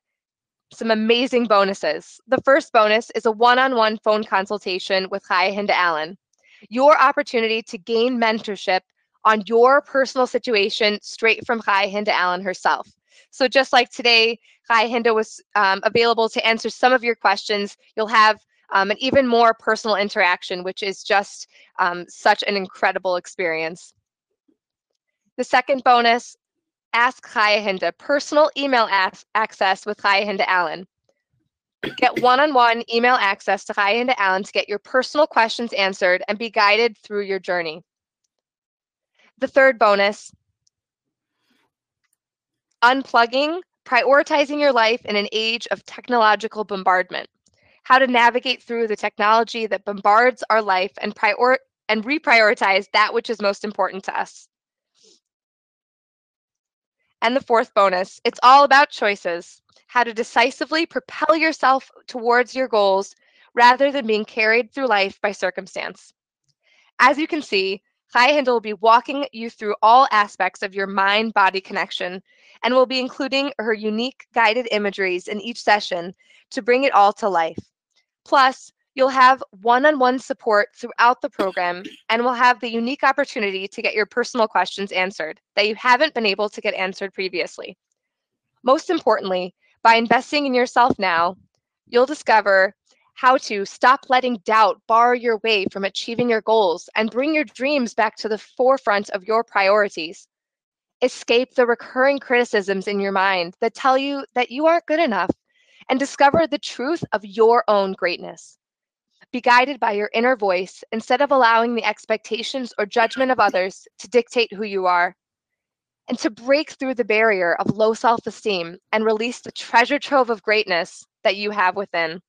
some amazing bonuses. The first bonus is a one-on-one phone consultation with Chaya Hinda Allen. Your opportunity to gain mentorship on your personal situation straight from Chaya Hinda Allen herself. So just like today, Chaya Hinda was available to answer some of your questions, you'll have an even more personal interaction, which is just such an incredible experience. The second bonus, Ask Chaya Hinda, personal email access with Chaya Hinda Allen. Get one-on-one email access to Chaya Hinda Allen to get your personal questions answered and be guided through your journey. The third bonus, unplugging, prioritizing your life in an age of technological bombardment. How to navigate through the technology that bombards our life and reprioritize that which is most important to us. And the fourth bonus, it's all about choices, how to decisively propel yourself towards your goals rather than being carried through life by circumstance. As you can see, Hinda will be walking you through all aspects of your mind-body connection and will be including her unique guided imageries in each session to bring it all to life. Plus, you'll have one-on-one support throughout the program and will have the unique opportunity to get your personal questions answered that you haven't been able to get answered previously. Most importantly, by investing in yourself now, you'll discover how to stop letting doubt bar your way from achieving your goals and bring your dreams back to the forefront of your priorities. Escape the recurring criticisms in your mind that tell you that you aren't good enough and discover the truth of your own greatness. Be guided by your inner voice instead of allowing the expectations or judgment of others to dictate who you are. And to break through the barrier of low self-esteem and release the treasure trove of greatness that you have within.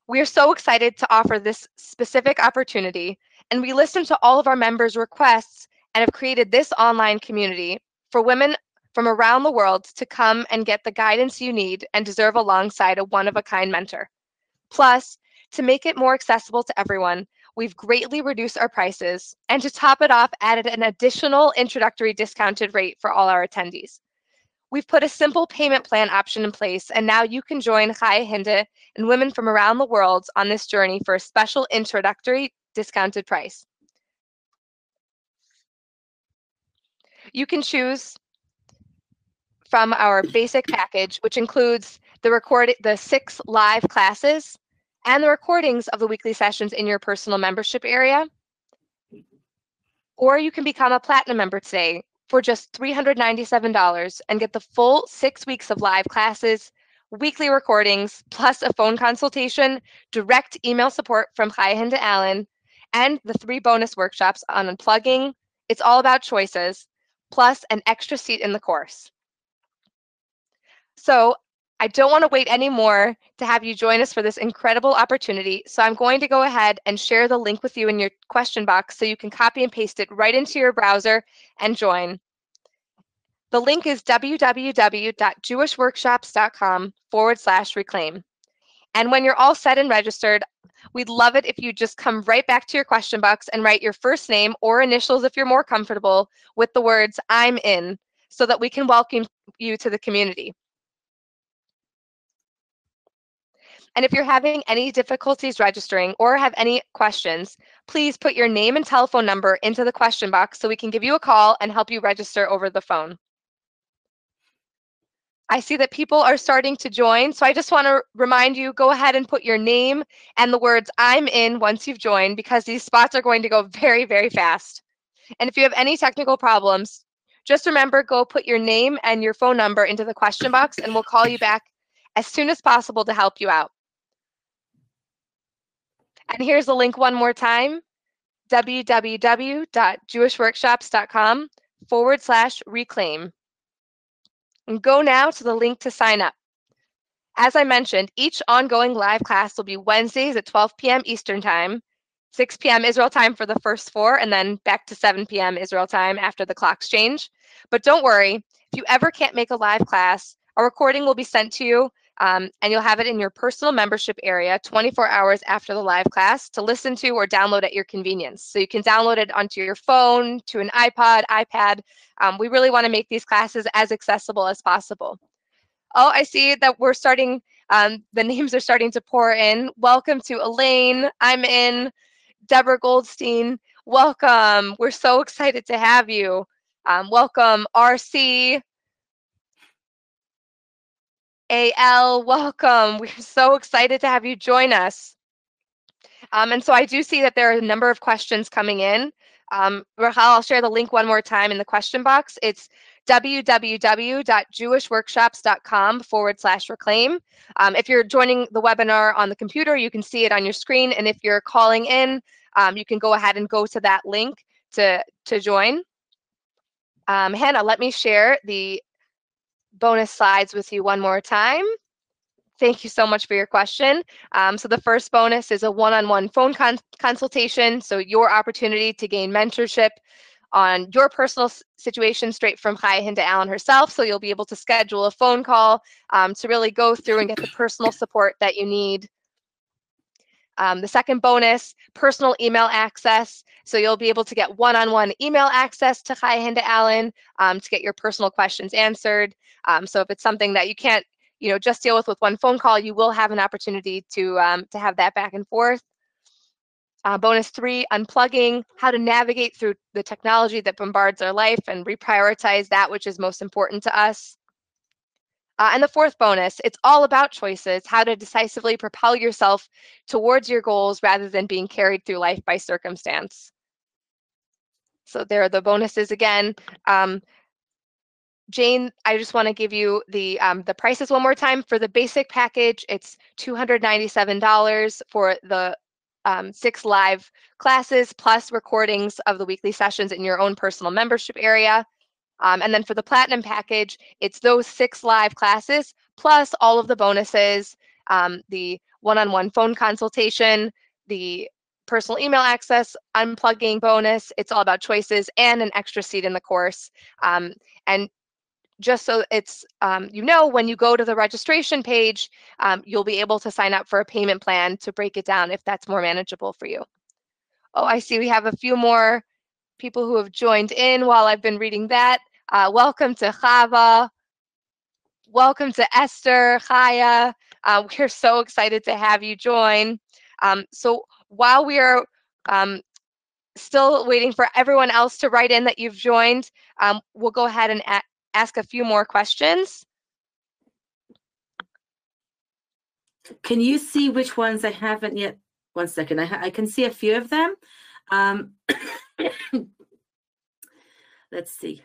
We are so excited to offer this specific opportunity, and we listened to all of our members' requests and have created this online community for women from around the world to come and get the guidance you need and deserve alongside a one-of-a-kind mentor. Plus, to make it more accessible to everyone, we've greatly reduced our prices, and to top it off, added an additional introductory discounted rate for all our attendees. We've put a simple payment plan option in place, and now you can join Chaya Hinda and women from around the world on this journey for a special introductory discounted price. You can choose from our basic package, which includes the 6 live classes and the recordings of the weekly sessions in your personal membership area. Or you can become a platinum member today for just $397 and get the full 6 weeks of live classes, weekly recordings, plus a phone consultation, direct email support from Chaya Hinda Allen, and the 3 bonus workshops on unplugging. It's all about choices, plus an extra seat in the course. So I don't want to wait anymore to have you join us for this incredible opportunity. So I'm going to go ahead and share the link with you in your question box so you can copy and paste it right into your browser and join. The link is www.jewishworkshops.com/reclaim. And when you're all set and registered, we'd love it if you just come right back to your question box and write your first name or initials if you're more comfortable with the words "I'm in" so that we can welcome you to the community. And if you're having any difficulties registering or have any questions, please put your name and telephone number into the question box so we can give you a call and help you register over the phone. I see that people are starting to join, so I just want to remind you, go ahead and put your name and the words "I'm in" once you've joined, because these spots are going to go very, very fast. And if you have any technical problems, just remember, go put your name and your phone number into the question box and we'll call you back as soon as possible to help you out. And here's the link one more time, www.jewishworkshops.com/reclaim. And go now to the link to sign up. As I mentioned, each ongoing live class will be Wednesdays at 12 p.m. Eastern Time, 6 p.m. Israel time for the first 4, and then back to 7 p.m. Israel time after the clocks change. But don't worry, if you ever can't make a live class, a recording will be sent to you, and you'll have it in your personal membership area 24 hours after the live class to listen to or download at your convenience. So you can download it onto your phone, to an iPod, iPad. We really want to make these classes as accessible as possible. Oh, I see that we're starting, the names are starting to pour in. Welcome to Elaine, I'm in, Deborah Goldstein, welcome. We're so excited to have you. Welcome, RC, AL, welcome. We're so excited to have you join us. And so I do see that there are a number of questions coming in. Rahel, I'll share the link one more time in the question box. It's www.jewishworkshops.com/reclaim. If you're joining the webinar on the computer, you can see it on your screen. And if you're calling in, you can go ahead and go to that link to join. Hannah, let me share the bonus slides with you one more time. Thank you so much for your question. So the first bonus is a one-on-one phone consultation. So your opportunity to gain mentorship on your personal situation straight from Chaya Hinda Allen herself. So you'll be able to schedule a phone call to really go through and get the personal support that you need. The second bonus, personal email access. So you'll be able to get one-on-one email access to Chaya Hinda Allen to get your personal questions answered. So if it's something that you can't, just deal with one phone call, you will have an opportunity to have that back and forth. Bonus 3, unplugging, how to navigate through the technology that bombards our life and reprioritize that which is most important to us. And the fourth bonus, it's all about choices, how to decisively propel yourself towards your goals rather than being carried through life by circumstance. So there are the bonuses again. Jane, I just want to give you the prices one more time. For the basic package, it's $297 for the 6 live classes plus recordings of the weekly sessions in your own personal membership area. And then for the platinum package, it's those 6 live classes plus all of the bonuses, the one-on-one phone consultation, the personal email access, unplugging bonus, it's all about choices, and an extra seat in the course. And just so it's, when you go to the registration page, you'll be able to sign up for a payment plan to break it down if that's more manageable for you. Oh, I see we have a few more people who have joined in while I've been reading that. Welcome to Chava. Welcome to Esther, Chaya. We're so excited to have you join. So while we are still waiting for everyone else to write in that you've joined, we'll go ahead and ask a few more questions. Can you see which ones I haven't yet? One second, I can see a few of them. Let's see.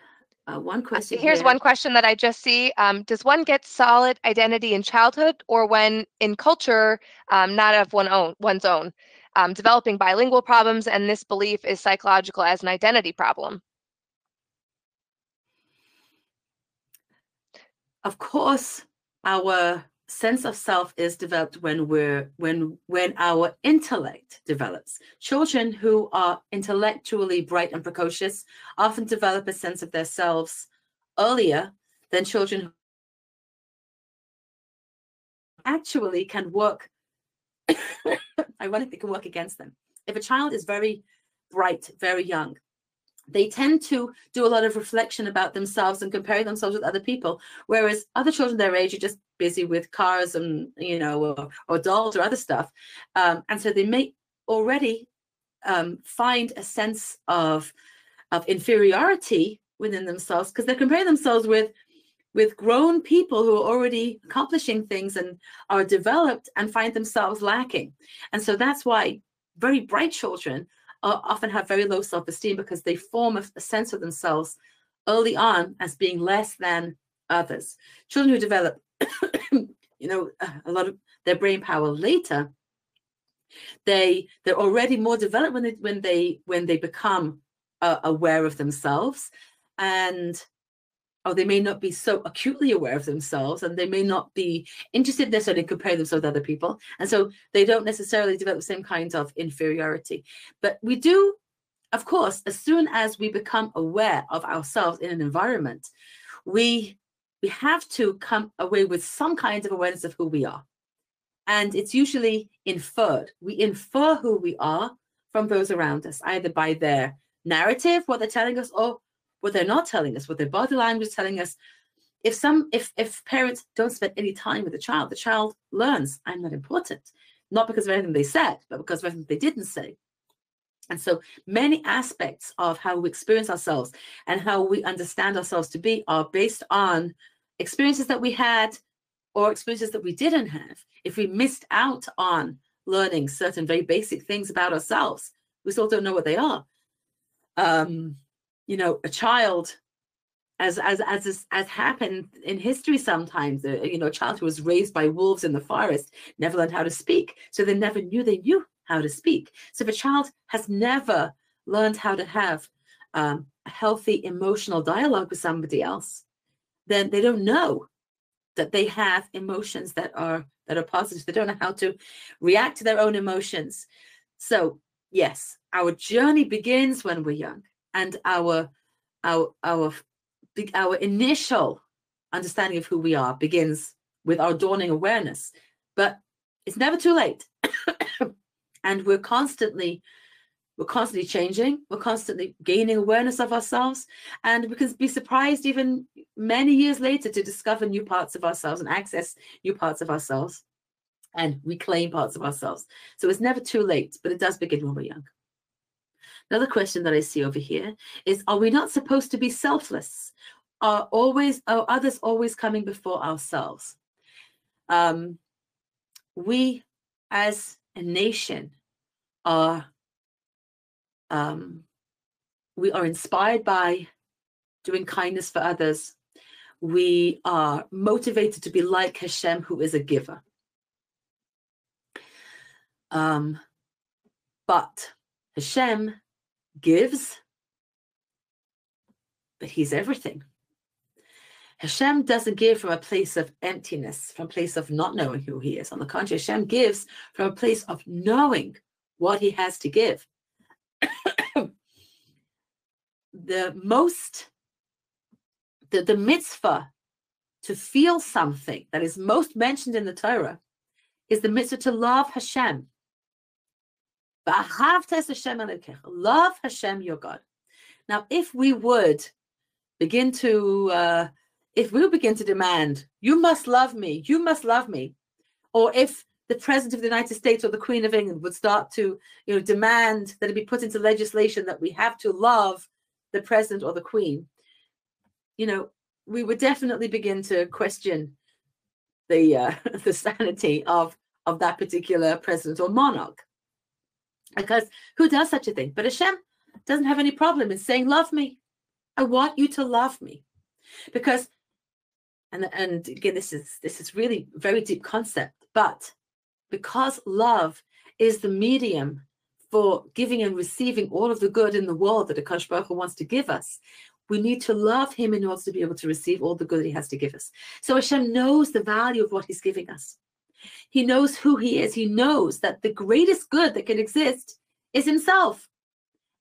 One question Here's here. one question that I just see. Does one get solid identity in childhood or when in culture, not of one's own? Developing bilingual problems, and this belief is psychological as an identity problem. Of course, our sense of self is developed when our intellect develops. Children who are intellectually bright and precocious often develop a sense of themselves earlier than children who actually can work, ironically, can work against them. If a child is very bright, very young, they tend to do a lot of reflection about themselves and comparing themselves with other people, whereas other children their age are just busy with cars and, or dolls or other stuff. And so they may already find a sense of inferiority within themselves because they're comparing themselves with grown people who are already accomplishing things and are developed and find themselves lacking. And so that's why very bright children often have very low self-esteem, because they form a sense of themselves early on as being less than others. Children who develop, a lot of their brain power later, they're already more developed when they become aware of themselves, or they may not be so acutely aware of themselves, and they may not be interested necessarily in comparing themselves with other people. And so they don't necessarily develop the same kinds of inferiority. But we do, of course, as soon as we become aware of ourselves in an environment, we have to come away with some kind of awareness of who we are. And it's usually inferred. We infer who we are from those around us, either by their narrative, what they're telling us, or what they're not telling us, what their body language is telling us. If parents don't spend any time with the child learns, I'm not important, not because of anything they said, but because of everything they didn't say. And so many aspects of how we experience ourselves and how we understand ourselves to be are based on experiences that we had or experiences that we didn't have. If we missed out on learning certain very basic things about ourselves, we still don't know what they are. A child, as happened in history sometimes, a child who was raised by wolves in the forest never learned how to speak, so they never knew they knew how to speak. So if a child has never learned how to have a healthy emotional dialogue with somebody else, then they don't know that they have emotions that are positive. They don't know how to react to their own emotions. So yes, our journey begins when we're young. and our initial understanding of who we are begins with our dawning awareness. But it's never too late. And we're constantly changing, we're constantly gaining awareness of ourselves, and we can be surprised even many years later to discover new parts of ourselves and access new parts of ourselves and reclaim parts of ourselves. So it's never too late, but it does begin when we're young. Another question that I see over here is, are we not supposed to be selfless? Are others always coming before ourselves? We as a nation are we are inspired by doing kindness for others. We are motivated to be like Hashem, who is a giver. But Hashem gives, but he's everything. Hashem doesn't give from a place of emptiness, from a place of not knowing who he is. On the contrary, Hashem gives from a place of knowing what he has to give. The mitzvah to feel something that is most mentioned in the Torah is the mitzvah to love Hashem. Love Hashem, your God. Now, if we begin to demand, you must love me, or if the President of the United States or the Queen of England would start to demand that it be put into legislation that we have to love the President or the Queen, we would definitely begin to question the sanity of that particular president or monarch. Because who does such a thing? But Hashem doesn't have any problem in saying, love me. I want you to love me. Because, and again, this is really a very deep concept, but because love is the medium for giving and receiving all of the good in the world that Akash Baruch Hu wants to give us, we need to love him in order to be able to receive all the good he has to give us. So Hashem knows the value of what he's giving us. He knows who he is. He knows that the greatest good that can exist is himself.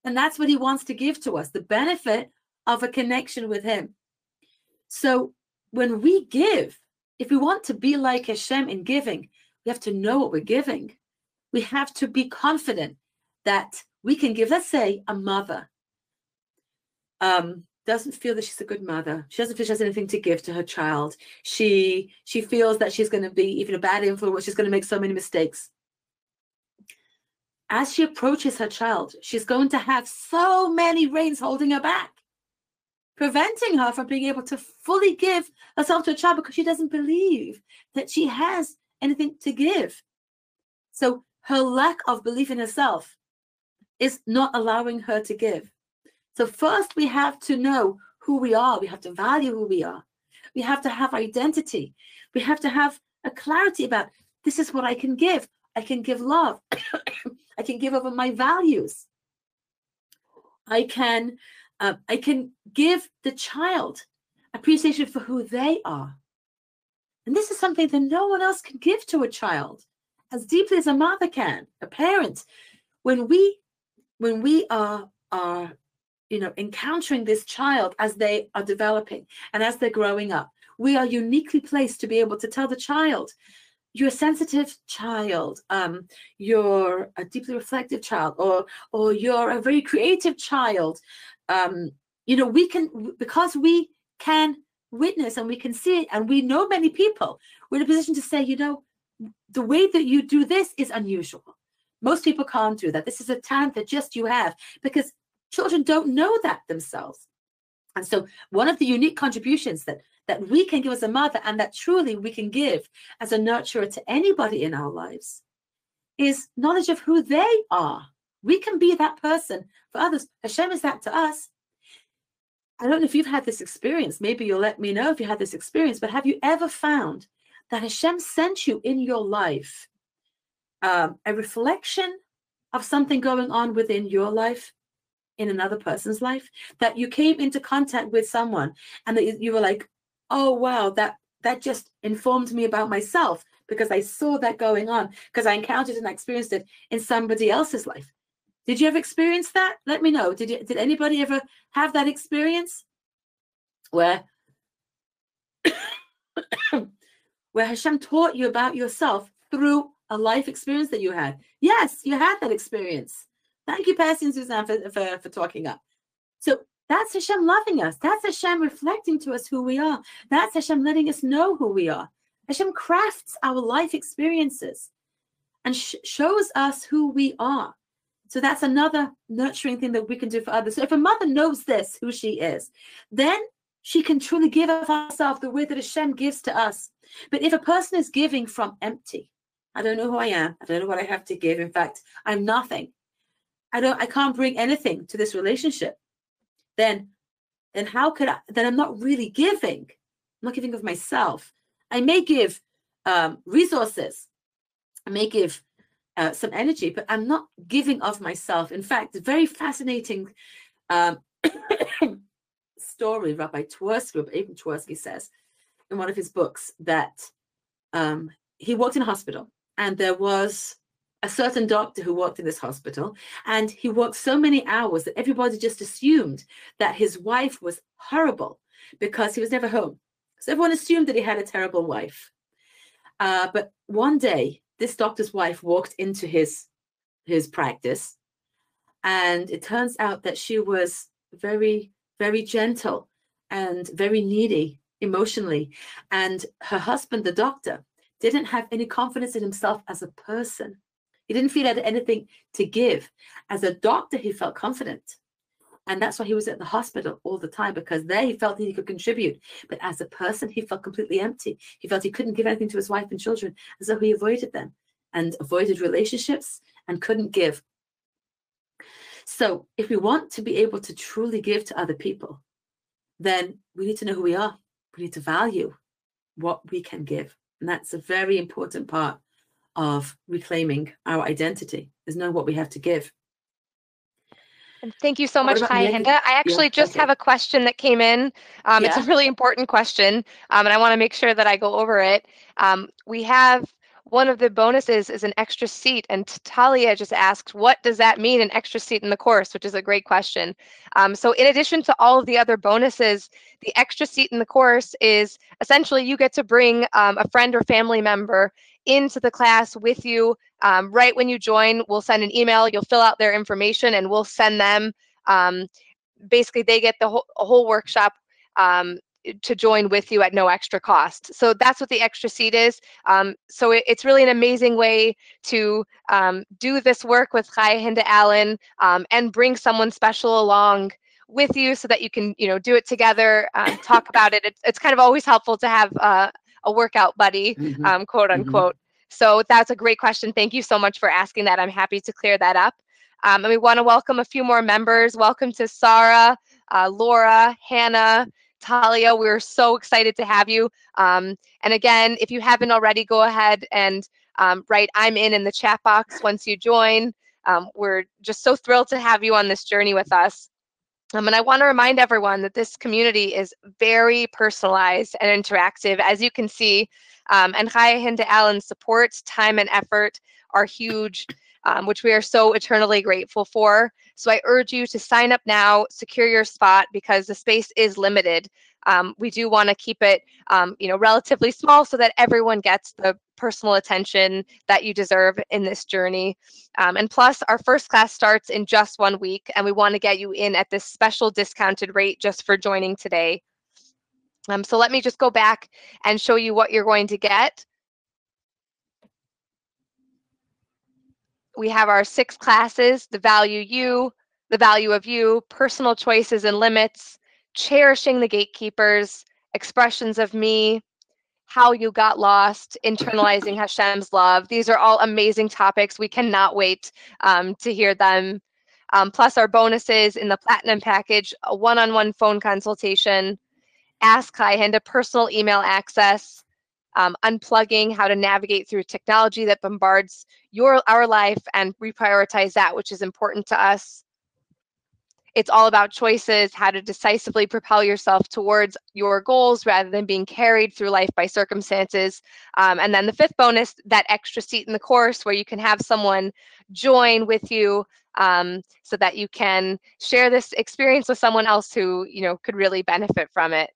And that's what he wants to give to us, the benefit of a connection with him. So when we give, if we want to be like Hashem in giving, we have to know what we're giving. We have to be confident that we can give. Let's say a mother doesn't feel that she's a good mother. She doesn't feel she has anything to give to her child. She feels that she's going to be even a bad influence. She's going to make so many mistakes. As she approaches her child, she's going to have so many reins holding her back, preventing her from being able to fully give herself to a child because she doesn't believe that she has anything to give. So her lack of belief in herself is not allowing her to give. So first we have to know who we are. We have to value who we are. We have to have identity. We have to have a clarity about, this is what I can give. I can give love. I can give over my values. I can give the child appreciation for who they are. And this is something that no one else can give to a child as deeply as a mother can, a parent. When we are encountering this child as they are developing and as they're growing up, we are uniquely placed to be able to tell the child, you're a sensitive child, you're a deeply reflective child, or you're a very creative child. We can, because we can witness and we can see it, and we know many people, we're in a position to say, the way that you do this is unusual. Most people can't do that. This is a talent that just you have, because children don't know that themselves. And so one of the unique contributions that we can give as a mother, and that truly we can give as a nurturer to anybody in our lives, is knowledge of who they are. We can be that person for others. Hashem is that to us. I don't know if you've had this experience. Maybe you'll let me know if you had this experience, but have you ever found that Hashem sent you in your life a reflection of something going on within your life, in another person's life, that you came into contact with someone and that you were like, oh, wow, that just informed me about myself because I saw that going on, because I encountered and experienced it in somebody else's life. Did you ever experience that? Let me know. Did anybody ever have that experience where where Hashem taught you about yourself through a life experience that you had? Yes, you had that experience. Thank you, Pastor and Suzanne, for talking up. So that's Hashem loving us. That's Hashem reflecting to us who we are. That's Hashem letting us know who we are. Hashem crafts our life experiences and shows us who we are. So that's another nurturing thing that we can do for others. So if a mother knows this, who she is, then she can truly give of herself the way that Hashem gives to us. But if a person is giving from empty, I don't know who I am, I don't know what I have to give. In fact, I'm nothing. I can't bring anything to this relationship. Then how could I? Then I'm not really giving. I'm not giving of myself. I may give resources. I may give some energy, but I'm not giving of myself. In fact, a very fascinating story. Rabbi Twersky says in one of his books that he worked in a hospital, and there was a certain doctor who worked in this hospital, and he worked so many hours that everybody just assumed that his wife was horrible because he was never home. So everyone assumed that he had a terrible wife. But one day, this doctor's wife walked into his practice, and it turns out that she was very, very gentle and very needy emotionally. And her husband, the doctor, didn't have any confidence in himself as a person. He didn't feel he had anything to give. As a doctor, he felt confident. And that's why he was at the hospital all the time, because there he felt that he could contribute. But as a person, he felt completely empty. He felt he couldn't give anything to his wife and children. And so he avoided them and avoided relationships and couldn't give. So if we want to be able to truly give to other people, then we need to know who we are. We need to value what we can give. And that's a very important part of reclaiming our identity, is knowing what we have to give. And thank you so much, Chaya Hinda. I actually just have a question that came in. It's a really important question, and I want to make sure that I go over it. We have one of the bonuses is an extra seat, and Talia just asked, what does that mean, an extra seat in the course, which is a great question. So in addition to all of the other bonuses, the extra seat in the course is essentially you get to bring a friend or family member into the class with you. Right when you join, we'll send an email, you'll fill out their information, and we'll send them, basically they get the whole workshop to join with you at no extra cost. So that's what the extra seat is. So it's really an amazing way to do this work with Chaya Hinda Allen and bring someone special along with you so that you can, do it together, talk about it. It's kind of always helpful to have a workout buddy, quote unquote. So that's a great question. Thank you so much for asking that. I'm happy to clear that up. And we want to welcome a few more members. Welcome to Sarah, Laura, Hannah, Talia. We're so excited to have you. And again, if you haven't already, go ahead and write "I'm in" the chat box once you join. We're just so thrilled to have you on this journey with us. And I want to remind everyone that this community is very personalized and interactive, as you can see. And Chaya Hinda Allen's support, time, and effort are huge, which we are so eternally grateful for. So I urge you to sign up now, secure your spot, because the space is limited. We do want to keep it, relatively small so that everyone gets the personal attention that you deserve in this journey. And plus, our first class starts in just 1 week, and we want to get you in at this special discounted rate just for joining today. So let me just go back and show you what you're going to get. We have our 6 classes: the value of you, personal choices and limits, cherishing the gatekeepers, expressions of me, how you got lost, internalizing Hashem's love. These are all amazing topics. We cannot wait to hear them. Plus our bonuses in the platinum package: a one-on-one phone consultation, Ask Chaya Hinda, personal email access, unplugging, how to navigate through technology that bombards our life and reprioritize that which is important to us. It's all about choices, how to decisively propel yourself towards your goals rather than being carried through life by circumstances. And then the fifth bonus, that extra seat in the course where you can have someone join with you, so that you can share this experience with someone else who, could really benefit from it.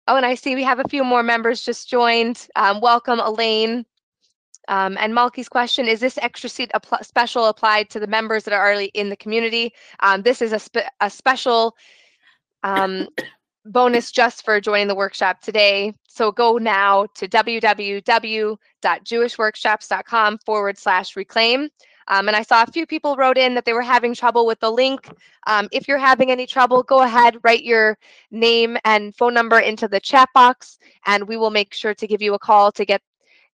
Oh, and I see we have a few more members just joined. Welcome, Elaine. And Malky's question, is this extra seat special applied to the members that are already in the community? This is a special bonus just for joining the workshop today. So go now to www.jewishworkshops.com/reclaim. And I saw a few people wrote in that they were having trouble with the link. If you're having any trouble, go ahead, write your name and phone number into the chat box, and we will make sure to give you a call to get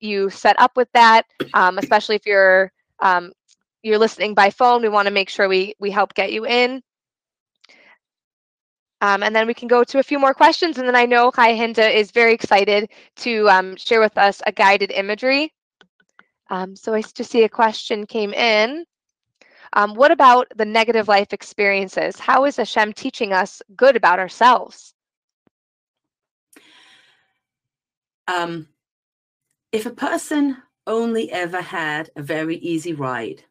you set up with that. Especially if you're listening by phone, we want to make sure we help get you in. And then we can go to a few more questions. And then I know Hinda is very excited to share with us a guided imagery. So I just see a question came in. What about the negative life experiences? How is Hashem teaching us good about ourselves? If a person only ever had a very easy ride,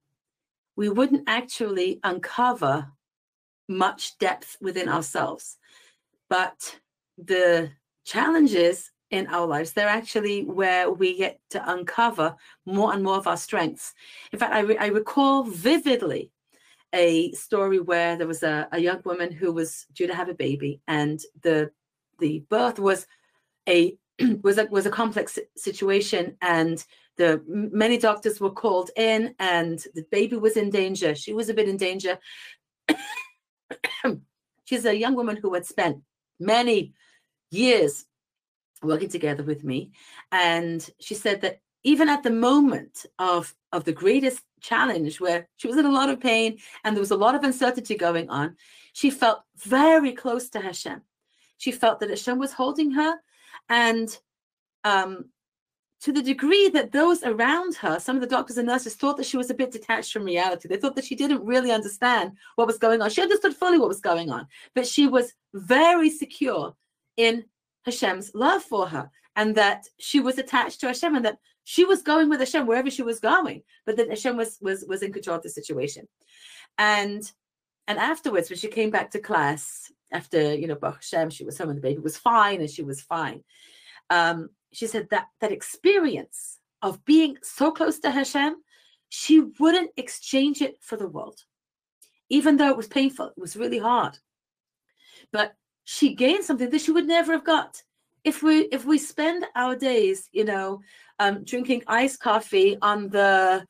we wouldn't actually uncover much depth within ourselves. But the challenges in our lives, they're actually where we get to uncover more and more of our strengths. In fact, I recall vividly a story where there was a young woman who was due to have a baby, and the birth was a complex situation, and many doctors were called in, and the baby was in danger. She was a bit in danger. She's a young woman who had spent many years working together with me. And she said that even at the moment of the greatest challenge, where she was in a lot of pain and there was a lot of uncertainty going on, she felt very close to Hashem. She felt that Hashem was holding her. And to the degree that those around her, some of the doctors and nurses, thought that she was a bit detached from reality. They thought that she didn't really understand what was going on. She understood fully what was going on, but she was very secure in Hashem's love for her, and that she was attached to Hashem, and that she was going with Hashem wherever she was going, but that Hashem was in control of the situation. And afterwards, when she came back to class, after, Baruch Hashem, she was home and the baby was fine, and she was fine. She said that experience of being so close to Hashem, she wouldn't exchange it for the world, even though it was painful. It was really hard, but she gained something that she would never have got if we spend our days, drinking iced coffee on the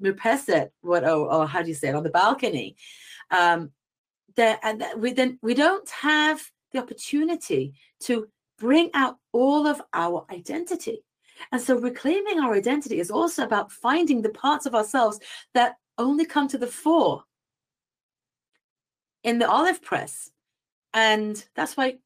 mirpeset, or how do you say it, on the balcony. We don't have the opportunity to bring out all of our identity. And so reclaiming our identity is also about finding the parts of ourselves that only come to the fore in the olive press. And that's why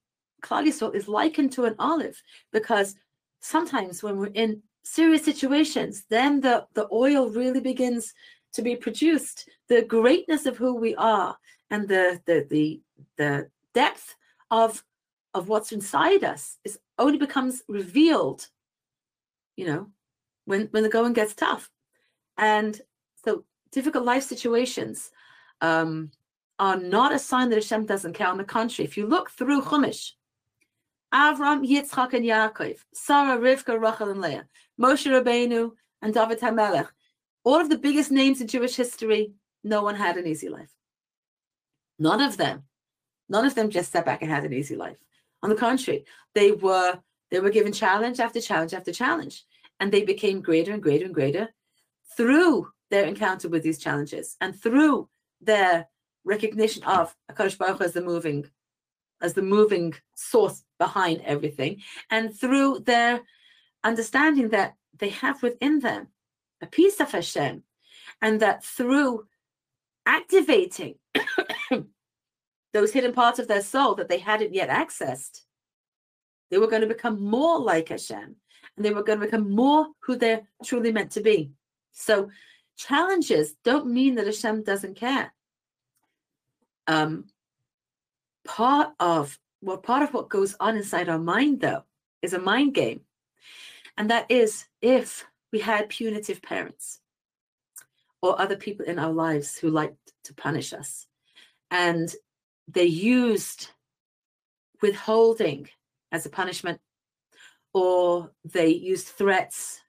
Klal Yisrael is likened to an olive, because sometimes when we're in serious situations, then the oil really begins to be produced. The greatness of who we are and the depth of what's inside us only becomes revealed, when the going gets tough. And so difficult life situations are not a sign that Hashem doesn't care. On the contrary, if you look through Chumash, Avram, Yitzchak, and Yaakov, Sarah, Rivka, Rachel, and Leah, Moshe Rabbeinu, and David HaMelech, all of the biggest names in Jewish history, no one had an easy life. None of them just sat back and had an easy life. On the contrary, they were given challenge after challenge after challenge, and they became greater and greater and greater through their encounter with these challenges, and through their recognition of HaKadosh Baruch Hu as the moving source behind everything, and through their understanding that they have within them a piece of Hashem, and that through activating those hidden parts of their soul that they hadn't yet accessed, they were going to become more like Hashem, and they were going to become more who they're truly meant to be. So challenges don't mean that Hashem doesn't care. Part of what goes on inside our mind, though, is a mind game. And that is if we had punitive parents or other people in our lives who liked to punish us, and they used withholding as a punishment, or they used threats,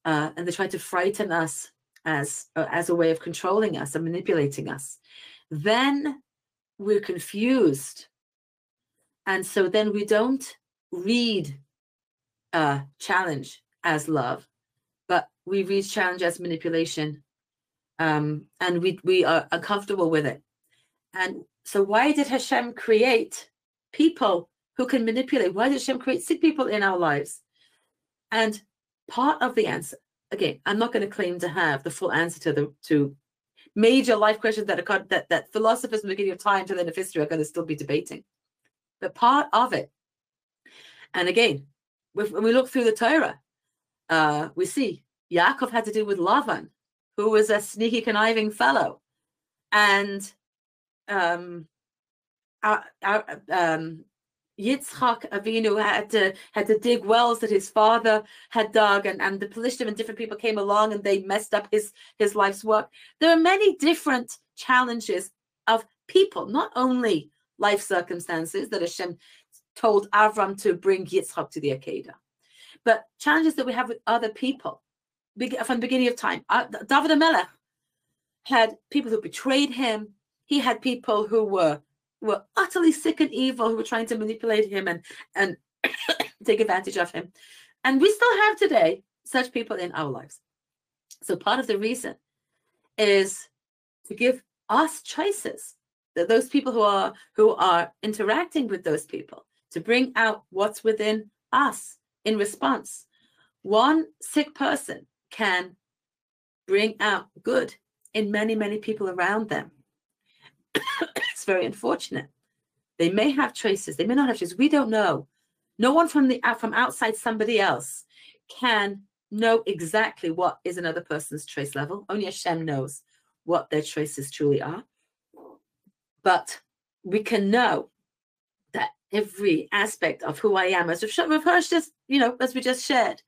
and they tried to frighten us as a way of controlling us and manipulating us, then we're confused. And so then we don't read challenge as love, but we read challenge as manipulation, and we are uncomfortable with it. And so why did Hashem create people who can manipulate? Why did Hashem create sick people in our lives? And part of the answer, again, I'm not going to claim to have the full answer to major life questions that philosophers in the beginning of time to the end of history are going to still be debating. But part of it, and again, when we look through the Torah, we see Yaakov had to do with Lavan, who was a sneaky, conniving fellow, and Yitzchak Avinu had to dig wells that his father had dug, and the Pelishtim and different people came along and they messed up his life's work. There are many different challenges of people, not only life circumstances that Hashem told Avram to bring Yitzchak to the Akedah, but challenges that we have with other people from the beginning of time. David HaMelech had people who betrayed him. He had people who were utterly sick and evil, who were trying to manipulate him and take advantage of him. And we still have today such people in our lives. So part of the reason is to give us choices, that those people who are interacting with those people, to bring out what's within us in response. One sick person can bring out good in many, many people around them. It's very unfortunate. They may have choices. They may not have choices. We don't know. No one from outside somebody else can know exactly what is another person's choice level. Only Hashem knows what their choices truly are. But we can know that every aspect of who I am, as we just shared,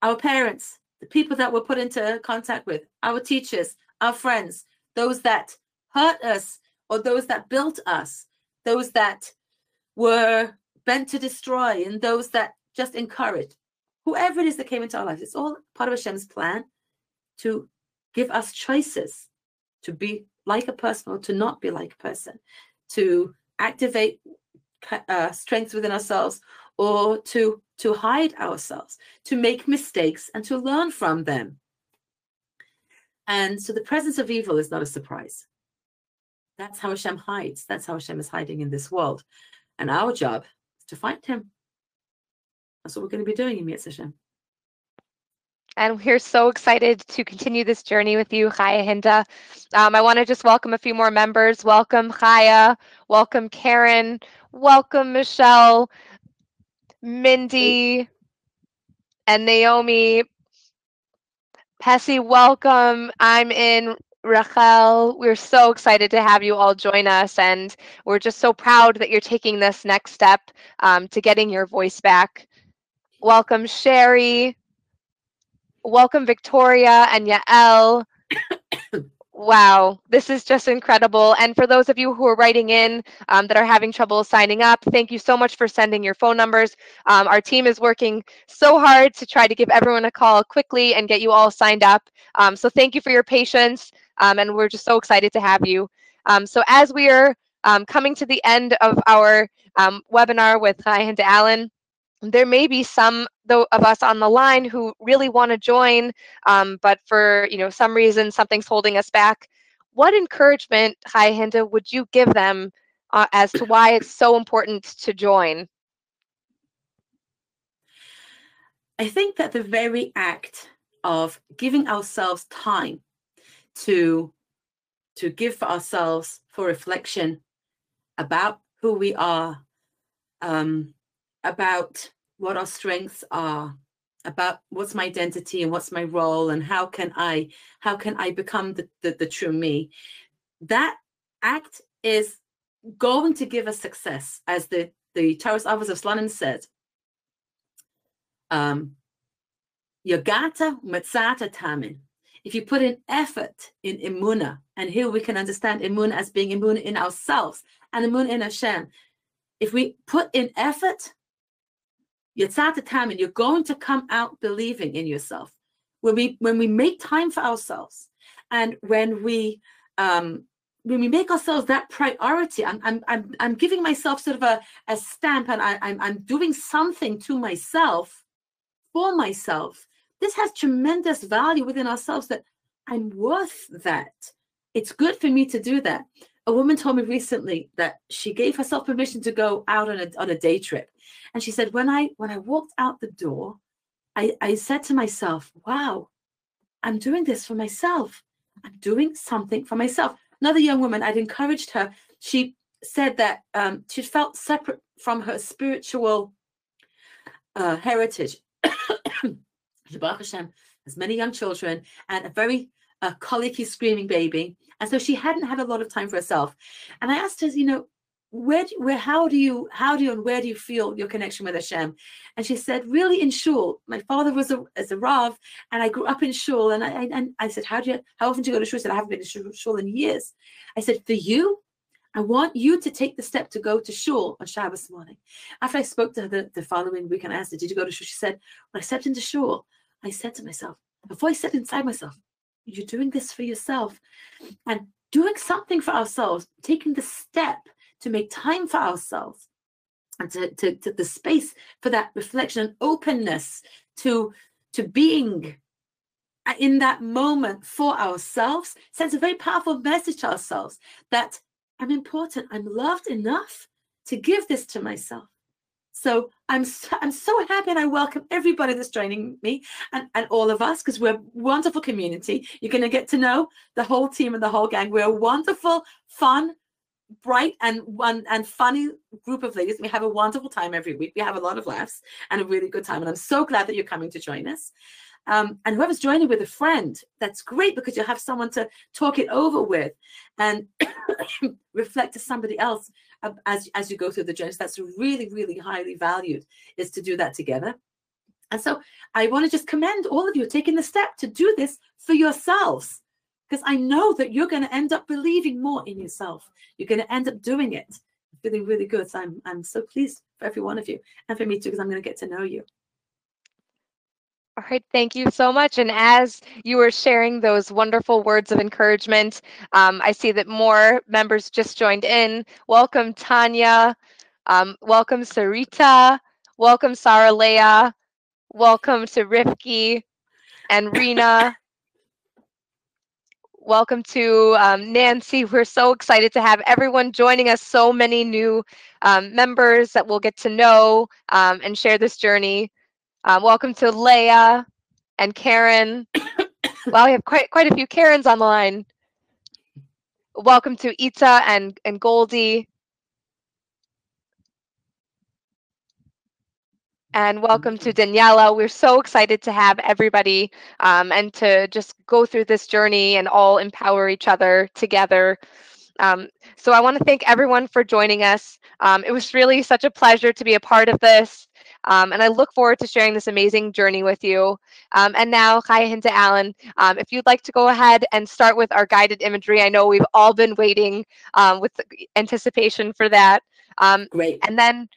our parents, the people that we're put into contact with, our teachers, our friends, those that hurt us or those that built us, those that were bent to destroy, and those that just encouraged, whoever it is that came into our lives, it's all part of Hashem's plan to give us choices, to be like a person or to not be like a person, to activate strengths within ourselves or to hide ourselves, to make mistakes and to learn from them. And so the presence of evil is not a surprise. That's how Hashem hides. That's how Hashem is hiding in this world. And our job is to find him. That's what we're going to be doing in Yetz Hashem. And we're so excited to continue this journey with you, Chaya, Hinda. I want to just welcome a few more members. Welcome, Chaya. Welcome, Karen. Welcome, Michelle, Mindy, and Naomi. Pessy, welcome. I'm in. Rachel, we're so excited to have you all join us, and we're just so proud that you're taking this next step to getting your voice back. Welcome, Sherry. Welcome, Victoria and Yael. Wow, this is just incredible. And for those of you who are writing in that are having trouble signing up, thank you so much for sending your phone numbers. Our team is working so hard to try to give everyone a call quickly and get you all signed up. So thank you for your patience, and we're just so excited to have you. So as we are coming to the end of our webinar with Hinda Allen, there may be some of us on the line who really want to join, but for some reason something's holding us back. What encouragement, Hinda, would you give them as to why it's so important to join? I think that the very act of giving ourselves time to give for ourselves for reflection about who we are, about what our strengths are, about what's my identity and what's my role and how can I become the true me. That act is going to give us success, as the Taurus Office of Slonim said. Yogata Matzata Tamin. If you put in effort in Imuna, and here we can understand Imuna as being Imuna in ourselves and Imuna in Hashem. If we put in effort, Yatzata Tamin, you're going to come out believing in yourself. When we make time for ourselves, and when we make ourselves that priority, I'm giving myself sort of a stamp, and I'm doing something to myself, for myself. This has tremendous value within ourselves, that I'm worth that. It's good for me to do that. A woman told me recently that she gave herself permission to go out on a day trip. And she said, when I walked out the door, I said to myself, wow, I'm doing this for myself. I'm doing something for myself. Another young woman, I'd encouraged her. She said that she felt separate from her spiritual heritage. Baruch Hashem has many young children and a very colicky, screaming baby, and so she hadn't had a lot of time for herself. And I asked her, how do you and where do you feel your connection with Hashem? And she said, really in shul. My father was a rav, and I grew up in shul. And I said, how often do you go to shul? She said, I haven't been to shul in years. I said, for you, I want you to take the step to go to shul on Shabbos morning. After I spoke to her the following week and asked her, did you go to shul? She said, when I stepped into shul, I said to myself, a voice said inside myself, you're doing this for yourself. And doing something for ourselves, taking the step to make time for ourselves, and to the space for that reflection and openness to being in that moment for ourselves, sends a very powerful message to ourselves that I'm important, I'm loved enough to give this to myself. So I'm so happy, and I welcome everybody that's joining me and all of us, because we're a wonderful community. You're going to get to know the whole team and the whole gang. We're a wonderful, fun, bright, and funny group of ladies. We have a wonderful time every week. We have a lot of laughs and a really good time. And I'm so glad that you're coming to join us. And whoever's joining with a friend, that's great, because you'll have someone to talk it over with and reflect to somebody else as you go through the journey. So that's really, really highly valued, is to do that together. And so I want to just commend all of you taking the step to do this for yourselves, because I know that you're going to end up believing more in yourself. You're going to end up doing it. Feeling really good. So I'm so pleased for every one of you, and for me too, because I'm going to get to know you. All right, thank you so much. And as you were sharing those wonderful words of encouragement, I see that more members just joined in. Welcome, Tanya. Welcome, Sarita. Welcome, Sarah Leah. Welcome to Rifki and Rena. Welcome to Nancy. We're so excited to have everyone joining us. So many new members that we'll get to know and share this journey. Welcome to Leah and Karen. Wow, we have quite a few Karens on the line. Welcome to Ita and Goldie. And welcome to Daniela. We're so excited to have everybody and to just go through this journey and all empower each other together. So I want to thank everyone for joining us. It was really such a pleasure to be a part of this. And I look forward to sharing this amazing journey with you. And now, Chaya, Hinda, Alan, if you'd like to go ahead and start with our guided imagery. I know we've all been waiting with anticipation for that. Great. And then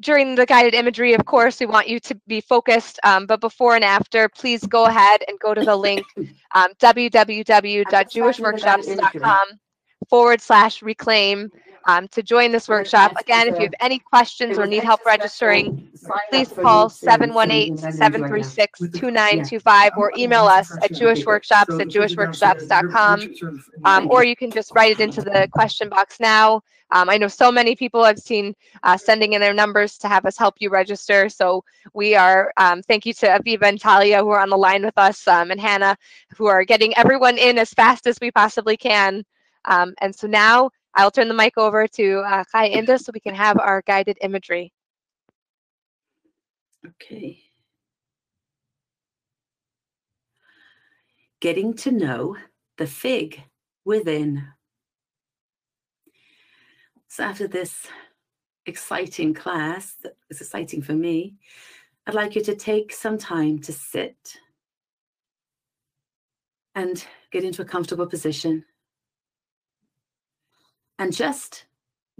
during the guided imagery, of course, we want you to be focused, but before and after, please go ahead and go to the link www.jewishworkshops.com/reclaim to join this workshop. Again, if you have any questions or need help registering, please call 718-736-2925 or email us at jewishworkshops@jewishworkshops.com, or you can just write it into the question box now. I know so many people I've seen sending in their numbers to have us help you register. So we are, thank you to Aviva and Talia who are on the line with us, and Hannah, who are getting everyone in as fast as we possibly can. And so now I'll turn the mic over to Chaya Inda so we can have our guided imagery. Okay. getting to know the fig within. So after this exciting class, that was exciting for me, I'd like you to take some time to sit and get into a comfortable position and just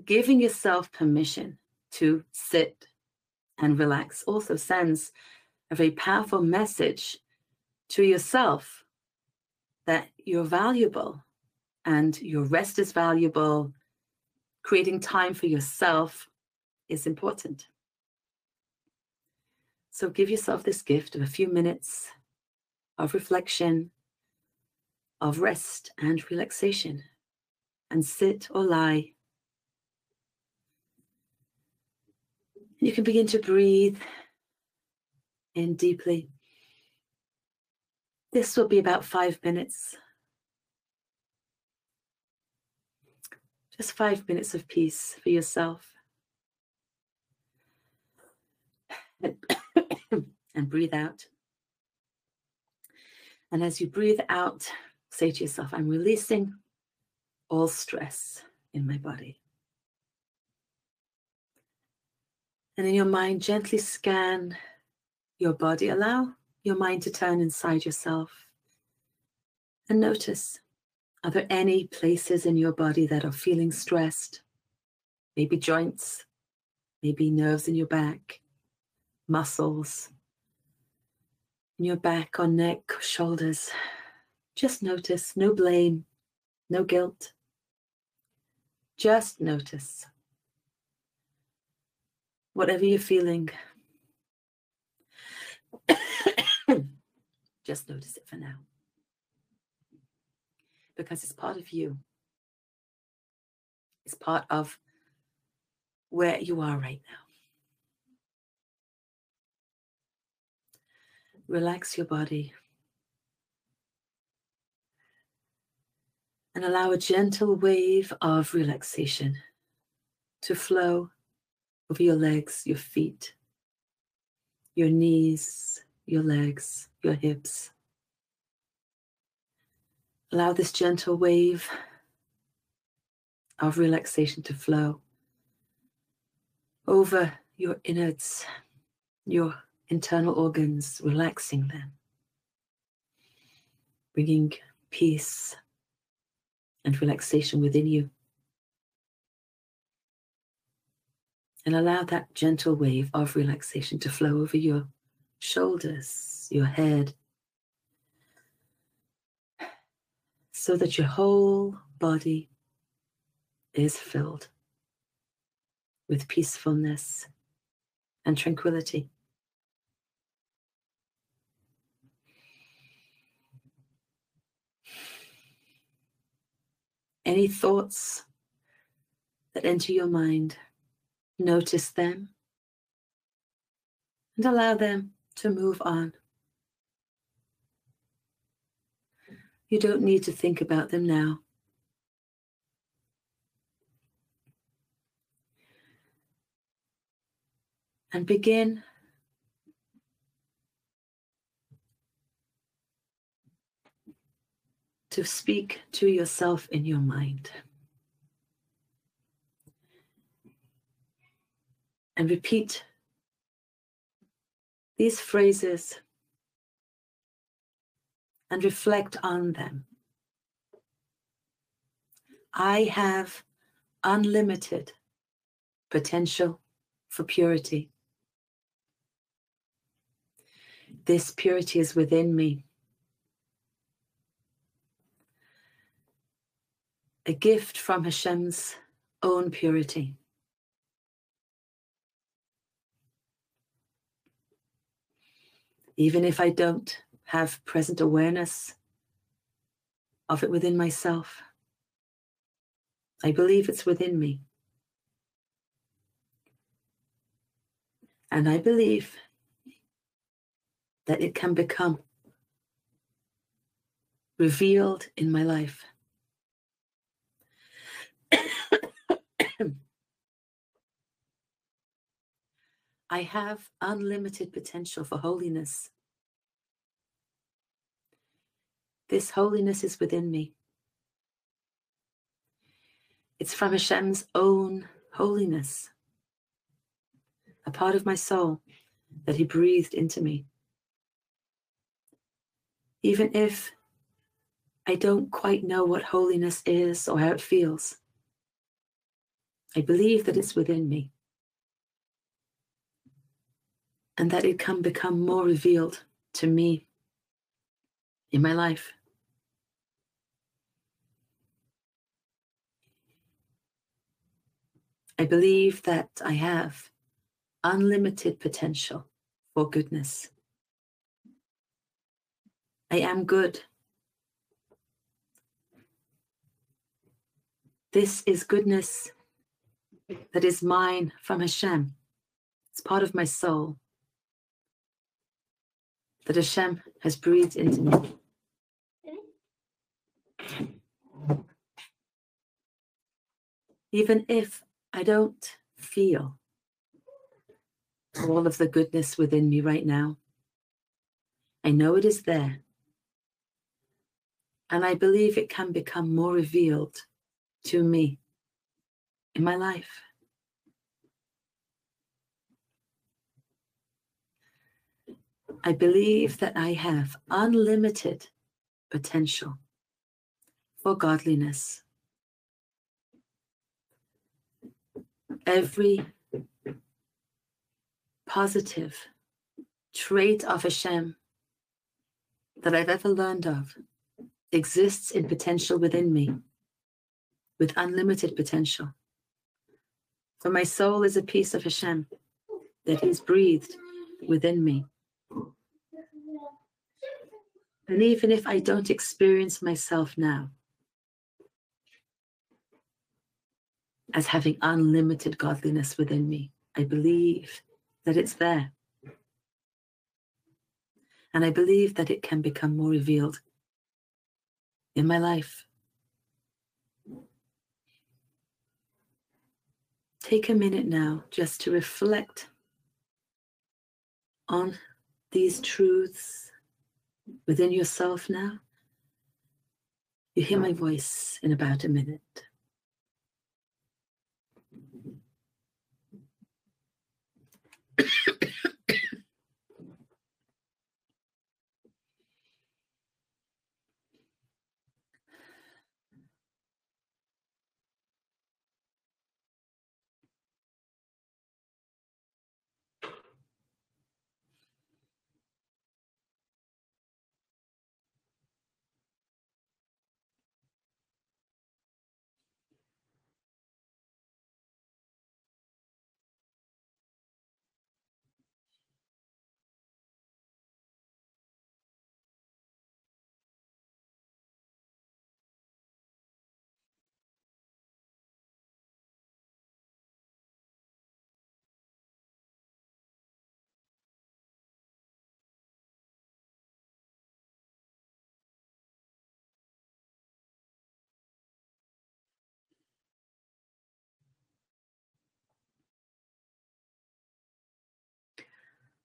giving yourself permission to sit and relax also sends a very powerful message to yourself that you're valuable and your rest is valuable. Creating time for yourself is important. So give yourself this gift of a few minutes of reflection, of rest and relaxation, and sit or lie. You can begin to breathe in deeply. This will be about 5 minutes. Just 5 minutes of peace for yourself. And breathe out. And as you breathe out, say to yourself, I'm releasing all stress in my body. And in your mind, gently scan your body. Allow your mind to turn inside yourself and notice, are there any places in your body that are feeling stressed? Maybe joints, maybe nerves in your back, muscles in your back or neck, shoulders. Just notice, no blame, no guilt. Just notice. Whatever you're feeling, just notice it for now. Because it's part of you. It's part of where you are right now. Relax your body. And allow a gentle wave of relaxation to flow over your legs, your feet, your knees, your legs, your hips. Allow this gentle wave of relaxation to flow over your innards, your internal organs, relaxing them, bringing peace and relaxation within you. And allow that gentle wave of relaxation to flow over your shoulders, your head, so that your whole body is filled with peacefulness and tranquility. Any thoughts that enter your mind, notice them and allow them to move on. You don't need to think about them now. And begin to speak to yourself in your mind. And repeat these phrases and reflect on them. I have unlimited potential for purity. This purity is within me. A gift from Hashem's own purity. Even if I don't have present awareness of it within myself, I believe it's within me. And I believe that it can become revealed in my life. I have unlimited potential for holiness. This holiness is within me. It's from Hashem's own holiness, a part of my soul that He breathed into me. Even if I don't quite know what holiness is or how it feels, I believe that it's within me and that it can become more revealed to me in my life. I believe that I have unlimited potential for goodness. I am good. This is goodness that is mine from Hashem. It's part of my soul that Hashem has breathed into me. Even if I don't feel all of the goodness within me right now, I know it is there. And I believe it can become more revealed to me in my life. I believe that I have unlimited potential for godliness. Every positive trait of Hashem that I've ever learned of exists in potential within me, with unlimited potential. For my soul is a piece of Hashem that He's breathed within me. And even if I don't experience myself now as having unlimited godliness within me, I believe that it's there. And I believe that it can become more revealed in my life. Take a minute now just to reflect on these truths within yourself now. You hear my voice in about a minute.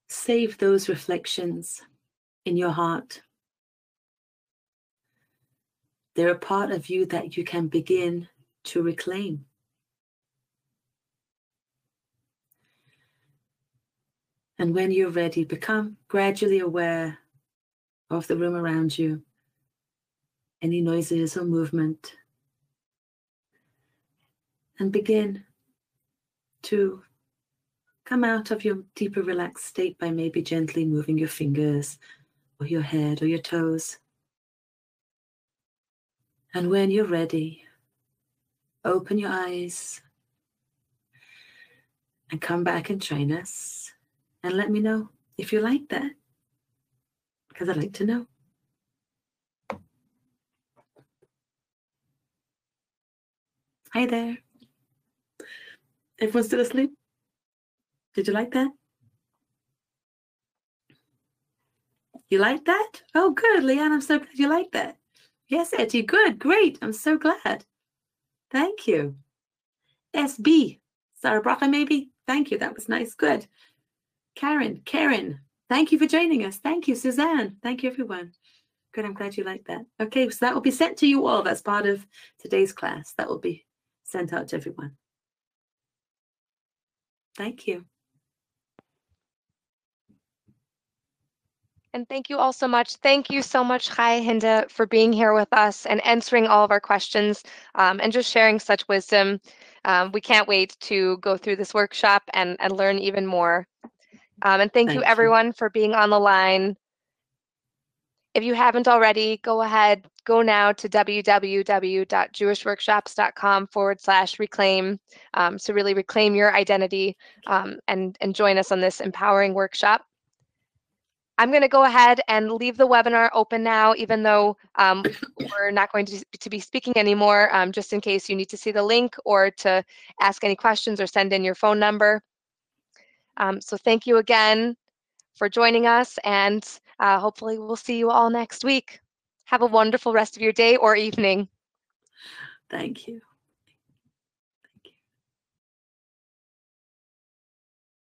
Save those reflections in your heart. They're a part of you that you can begin to reclaim. And when you're ready, become gradually aware of the room around you, any noises or movement, and begin to come out of your deeper relaxed state by maybe gently moving your fingers or your head or your toes. And when you're ready, open your eyes and come back and join us and let me know if you like that, because I'd like to know. Hi there. Everyone's still asleep? Did you like that? You like that? Oh, good, Leanne. I'm so glad you like that. Yes, Etty, good, great. I'm so glad. Thank you. SB, Sarah Bracha, maybe. Thank you. That was nice. Good. Karen, thank you for joining us. Thank you, Suzanne. Thank you, everyone. Good. I'm glad you like that. Okay, so that will be sent to you all. That's part of today's class. That will be sent out to everyone. Thank you. And thank you all so much. Thank you so much, Chaya, Hinda, for being here with us and answering all of our questions and just sharing such wisdom. We can't wait to go through this workshop and learn even more. And thank you, everyone, for being on the line. If you haven't already, go ahead, go now to www.jewishworkshops.com/reclaim to really reclaim your identity and join us on this empowering workshop. I'm going to go ahead and leave the webinar open now, even though we're not going to be speaking anymore, just in case you need to see the link or to ask any questions or send in your phone number. So thank you again for joining us, and hopefully we'll see you all next week. Have a wonderful rest of your day or evening. Thank you.